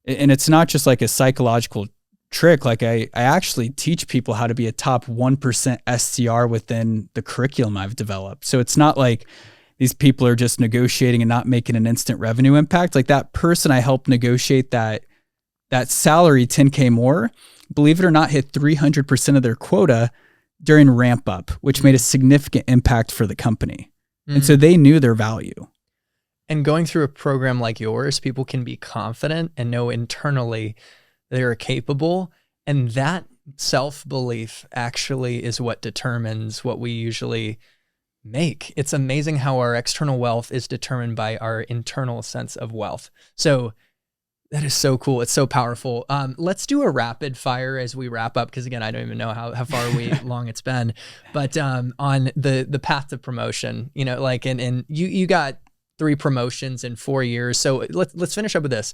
it's not just like a psychological trick. Like I actually teach people how to be a top 1% SDR within the curriculum I've developed. So it's not like these people are just negotiating and not making an instant revenue impact. Like that person I helped negotiate that salary 10K more, believe it or not, hit 300% of their quota during ramp up, which made a significant impact for the company. And so they knew their value. And going through a program like yours, people can be confident and know internally they're capable. And that self-belief actually is what determines what we usually make. It's amazing how our external wealth is determined by our internal sense of wealth. So that is so cool. It's so powerful. Let's do a rapid fire as we wrap up, because again, I don't even know how far long it's been. But on the path to promotion, like and you got 3 promotions in 4 years. So let's finish up with this.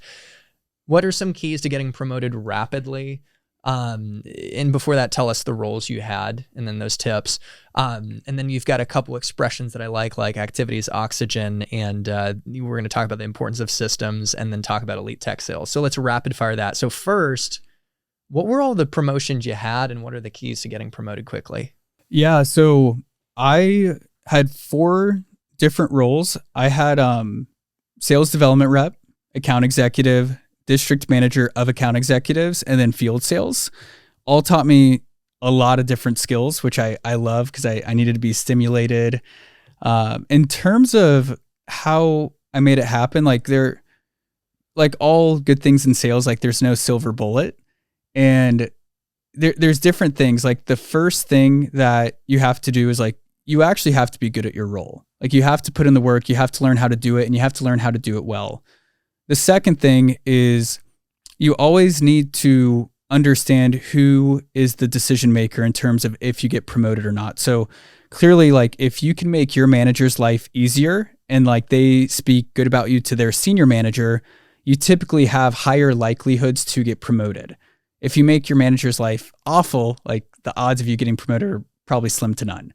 What are some keys to getting promoted rapidly? And before that, tell us the roles you had and then those tips. And then you've got a couple expressions that I like activities, oxygen, and we're going to talk about the importance of systems and then talk about elite tech sales. So let's rapid fire that. So first, what were all the promotions you had and what are the keys to getting promoted quickly? Yeah. So I had 4 different roles. I had sales development rep, account executive, district manager of account executives, and then field sales. All taught me a lot of different skills, which I love because I needed to be stimulated. In terms of how I made it happen, like all good things in sales, like there's no silver bullet. And there's different things. Like the first thing that you have to do is like, you actually have to be good at your role. Like you have to put in the work, you have to learn how to do it, and you have to learn how to do it well. The second thing is you always need to understand who is the decision maker in terms of if you get promoted or not. So clearly, like if you can make your manager's life easier and like they speak good about you to their senior manager, you typically have higher likelihoods to get promoted. If you make your manager's life awful, like the odds of you getting promoted are probably slim to none.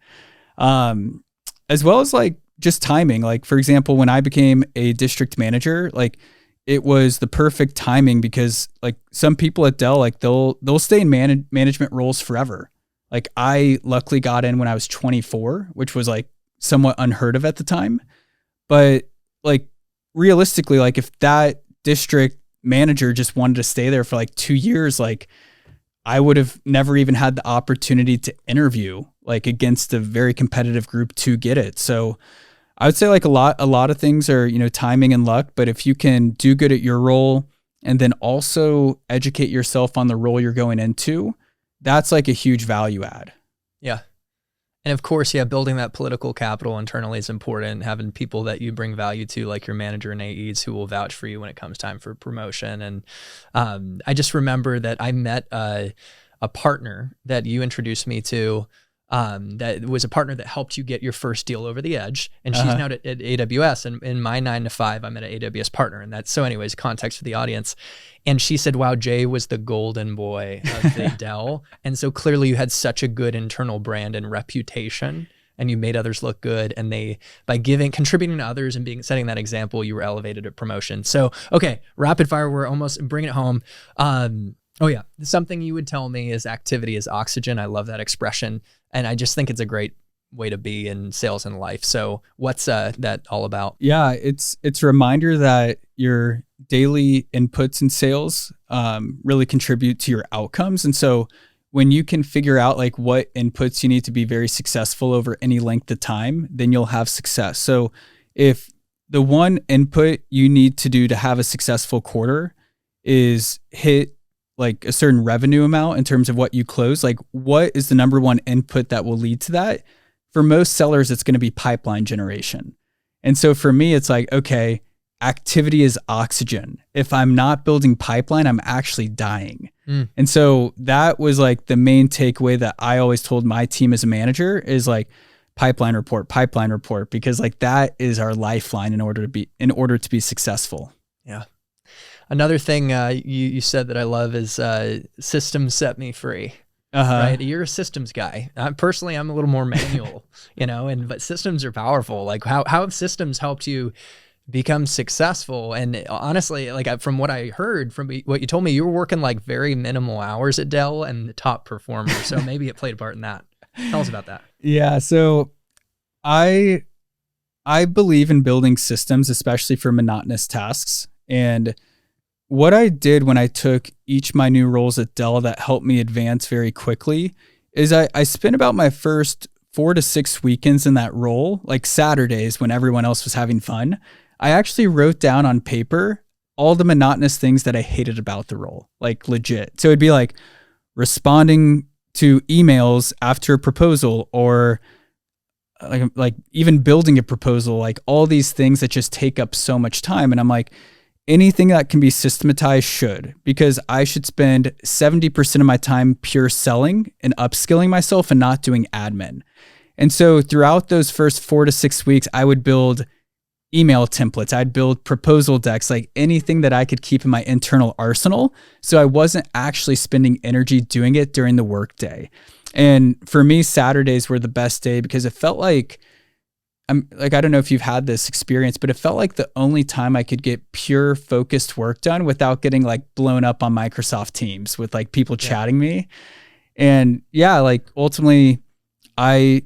As well as like just timing. Like for example, when I became a district manager, like it was the perfect timing because like some people at Dell, like they'll stay in management roles forever. Like I luckily got in when I was 24, which was like somewhat unheard of at the time. But like realistically, like if that district manager just wanted to stay there for like 2 years, like I would have never even had the opportunity to interview like against a very competitive group to get it. So I would say like a lot of things are, timing and luck, but if you can do good at your role and then also educate yourself on the role you're going into, that's like a huge value add. Yeah. And of course, building that political capital internally is important. Having people that you bring value to, like your manager and AEs who will vouch for you when it comes time for promotion. And I just remember that I met a partner that you introduced me to, that was a partner that helped you get your first deal over the edge. And she's now at AWS. And in my 9 to 5, I'm at an AWS partner. And that's, so anyways, context for the audience. And she said, wow, Jay was the golden boy of the Dell. And so clearly you had such a good internal brand and reputation, and you made others look good. And by contributing to others and setting that example, you were elevated at promotion. So, okay, rapid fire, we're almost bringing it home. Oh yeah, something you would tell me is activity is oxygen. I love that expression. And I just think it's a great way to be in sales and life. So what's that all about? Yeah, it's a reminder that your daily inputs in sales really contribute to your outcomes. And so when you can figure out like what inputs you need to be very successful over any length of time, then you'll have success. So if the one input you need to do to have a successful quarter is hit like a certain revenue amount in terms of what you close, like what is the number one input that will lead to that? For most sellers, it's going to be pipeline generation. And so for me, it's like, okay, activity is oxygen. If I'm not building pipeline, I'm actually dying. And so that was like the main takeaway that I always told my team as a manager is like pipeline report, because like that is our lifeline in order to be successful. Yeah. Another thing you said that I love is systems set me free. Right? You're a systems guy. Personally, I'm a little more manual, but systems are powerful. Like how have systems helped you become successful? And honestly, like from what I heard from what you told me, you were working like very minimal hours at Dell and the top performer. So maybe it played a part in that. Tell us about that. Yeah. So I believe in building systems, especially for monotonous tasks. And what I did when I took each of my new roles at Dell that helped me advance very quickly is I spent about my first 4 to 6 weekends in that role, like Saturdays when everyone else was having fun. I actually wrote down on paper all the monotonous things that I hated about the role, like legit. So it'd be like responding to emails after a proposal, or like even building a proposal, like all these things that just take up so much time. And I'm like, anything that can be systematized should, because I should spend 70% of my time pure selling and upskilling myself and not doing admin. And so throughout those first 4 to 6 weeks, I would build email templates. I'd build proposal decks, like anything that I could keep in my internal arsenal. So I wasn't actually spending energy doing it during the workday. And for me, Saturdays were the best day because it felt like, I don't know if you've had this experience, but it felt like the only time I could get pure focused work done without getting like blown up on Microsoft Teams with like people chatting me. And yeah, like ultimately I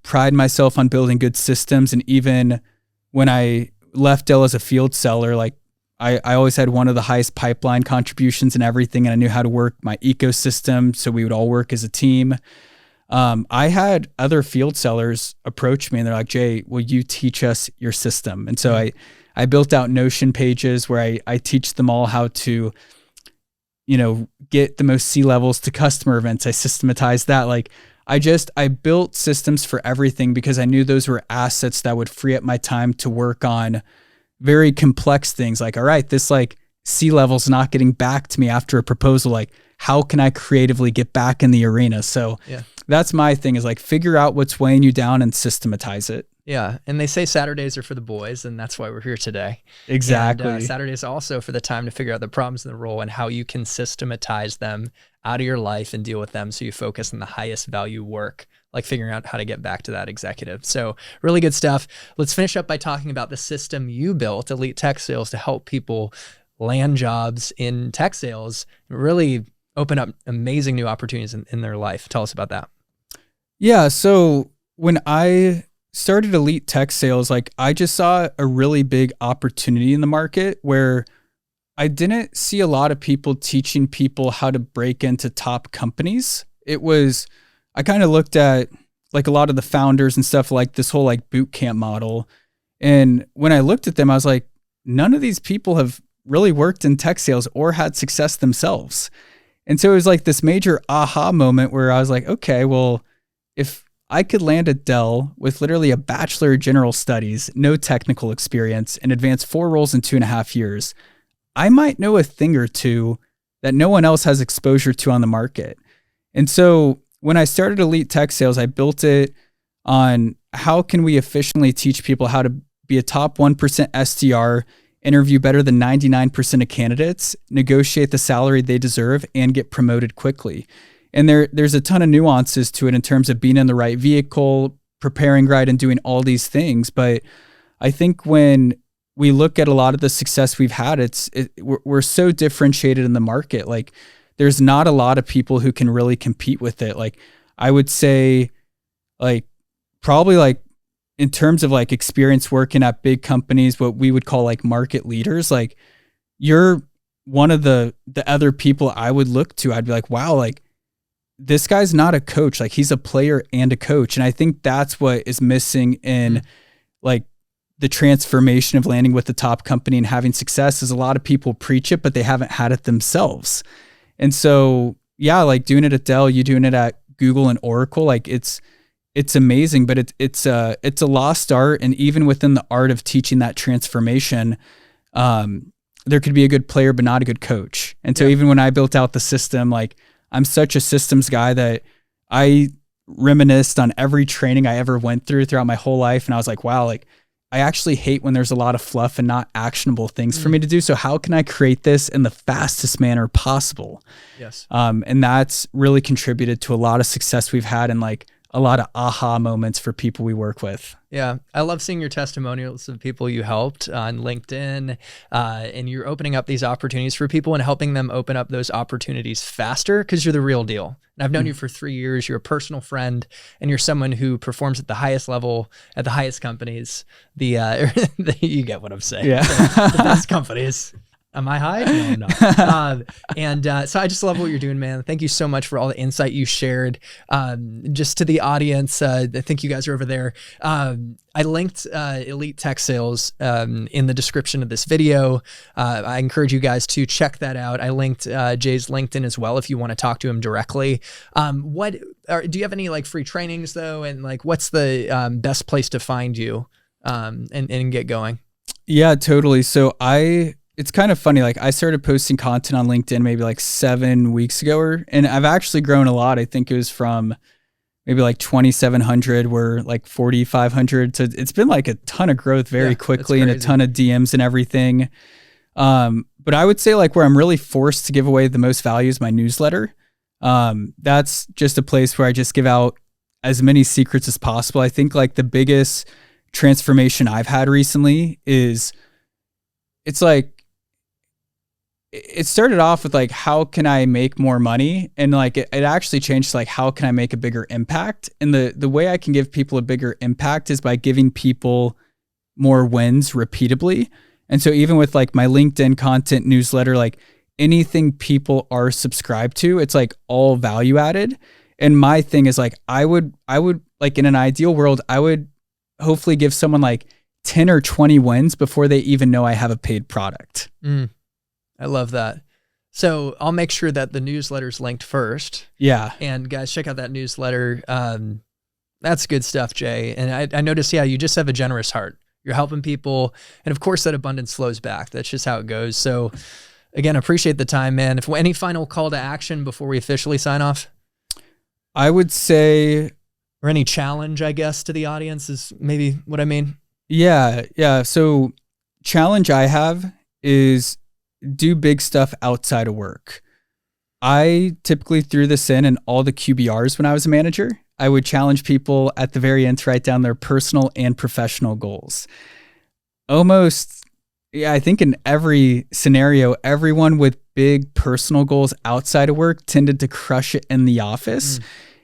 pride myself on building good systems. And even when I left Dell as a field seller, like I always had one of the highest pipeline contributions and everything. And I knew how to work my ecosystem. So we would all work as a team. I had other field sellers approach me and they're like, Jay, will you teach us your system? And so I built out Notion pages where I teach them all how to, get the most C-levels to customer events. I systematized that. Like I built systems for everything because I knew those were assets that would free up my time to work on very complex things. Like, all right, this like C-level's not getting back to me after a proposal. Like, how can I creatively get back in the arena? So that's my thing, is like figure out what's weighing you down and systematize it. Yeah. And they say Saturdays are for the boys, and that's why we're here today. Exactly. And Saturdays also for the time to figure out the problems in the role and how you can systematize them out of your life and deal with them so you focus on the highest value work, like figuring out how to get back to that executive. So really good stuff. Let's finish up by talking about the system you built, Elite Tech Sales, to help people land jobs in tech sales, really open up amazing new opportunities in their life. Tell us about that. Yeah. So when I started Elite Tech Sales, like I just saw a really big opportunity in the market where I didn't see a lot of people teaching people how to break into top companies. I kind of looked at like a lot of the founders and stuff, like this whole like boot camp model. And when I looked at them, I was like, none of these people have really worked in tech sales or had success themselves. And so it was like this major aha moment where I was like, okay, well, if I could land at Dell with literally a Bachelor of General Studies, no technical experience, and advance 4 roles in 2.5 years, I might know a thing or two that no one else has exposure to on the market. And so when I started Elite Tech Sales, I built it on how can we efficiently teach people how to be a top 1% SDR, interview better than 99% of candidates, negotiate the salary they deserve, and get promoted quickly. And there's a ton of nuances to it in terms of being in the right vehicle, preparing right, and doing all these things. But I think when we look at a lot of the success we've had, we're so differentiated in the market. Like there's not a lot of people who can really compete with it. Like I would say like probably like in terms of like experience working at big companies, what we would call like market leaders, like you're one of the other people I would look to. I'd be like, wow, like this guy's not a coach. Like he's a player and a coach. And I think that's what is missing in like the transformation of landing with the top company and having success is a lot of people preach it, but they haven't had it themselves. And so, yeah, like doing it at Dell, you doing it at Google and Oracle, like it's amazing, but it's a lost art. And even within the art of teaching that transformation, there could be a good player, but not a good coach. And so even when I built out the system, like I'm such a systems guy that I reminisced on every training I ever went throughout my whole life. And I was like, wow, like I actually hate when there's a lot of fluff and not actionable things for me to do. So how can I create this in the fastest manner possible? Yes. And that's really contributed to a lot of success we've had and like a lot of aha moments for people we work with. Yeah. I love seeing your testimonials of people you helped on LinkedIn, and you're opening up these opportunities for people and helping them open up those opportunities faster because you're the real deal. And I've known you for 3 years. You're a personal friend and you're someone who performs at the highest level at the highest companies. You get what I'm saying. Yeah. The best companies. Am I high? No, I'm not. So I just love what you're doing, man. Thank you so much for all the insight you shared. Just to the audience, I think you guys are over there. I linked Elite Tech Sales in the description of this video. I encourage you guys to check that out. I linked Jay's LinkedIn as well if you want to talk to him directly. Do you have any like free trainings though? And like, what's the best place to find you and get going? Yeah, totally. So it's kind of funny. Like I started posting content on LinkedIn maybe like 7 weeks ago, and I've actually grown a lot. I think it was from maybe like 2,700, we're like 4,500. So it's been like a ton of growth very quickly and a ton of DMs and everything. But I would say like where I'm really forced to give away the most value is my newsletter. That's just a place where I just give out as many secrets as possible. I think like the biggest transformation I've had recently is it's like, it started off with like, how can I make more money? And like, it actually changed to like, how can I make a bigger impact? And the way I can give people a bigger impact is by giving people more wins repeatably. And so even with like my LinkedIn content newsletter, like anything people are subscribed to, it's like all value added. And my thing is like, I would like in an ideal world, I would hopefully give someone like 10 or 20 wins before they even know I have a paid product. I love that. So I'll make sure that the newsletter's linked first. Yeah. And guys, check out that newsletter. That's good stuff, Jay. And I noticed, you just have a generous heart. You're helping people. And of course that abundance flows back. That's just how it goes. So again, appreciate the time, man. If any final call to action before we officially sign off? I would say, or any challenge, I guess, to the audience is maybe what I mean. Yeah. So challenge I have is do big stuff outside of work. I typically threw this in all the QBRs when I was a manager. I would challenge people at the very end to write down their personal and professional goals. Almost, I think in every scenario, everyone with big personal goals outside of work tended to crush it in the office.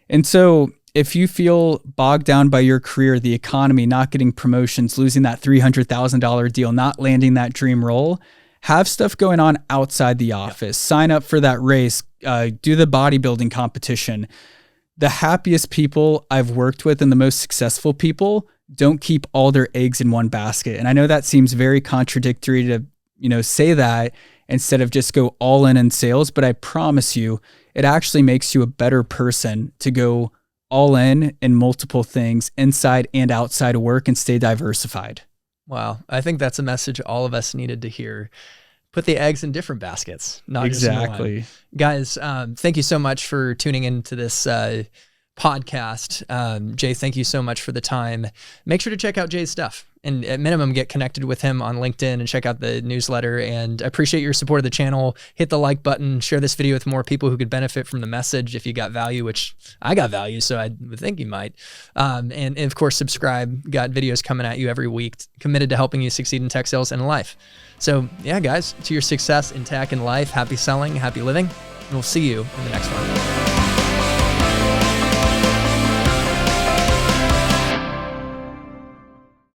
And so if you feel bogged down by your career, the economy, not getting promotions, losing that $300,000 deal, not landing that dream role, have stuff going on outside the office. Sign up for that race, do the bodybuilding competition. The happiest people I've worked with and the most successful people don't keep all their eggs in one basket. And I know that seems very contradictory to, say that instead of just go all in sales, but I promise you, it actually makes you a better person to go all in multiple things inside and outside of work and stay diversified. Wow. I think that's a message all of us needed to hear. Put the eggs in different baskets, not exactly. just in one. Guys, thank you so much for tuning into this podcast. Jay, thank you so much for the time. Make sure to check out Jay's stuff, and at minimum, get connected with him on LinkedIn and check out the newsletter. And I appreciate your support of the channel. Hit the like button, share this video with more people who could benefit from the message if you got value, which I got value, so I would think you might. And of course, subscribe. Got videos coming at you every week, committed to helping you succeed in tech sales and life. So yeah, guys, to your success in tech and life, happy selling, happy living, and we'll see you in the next one.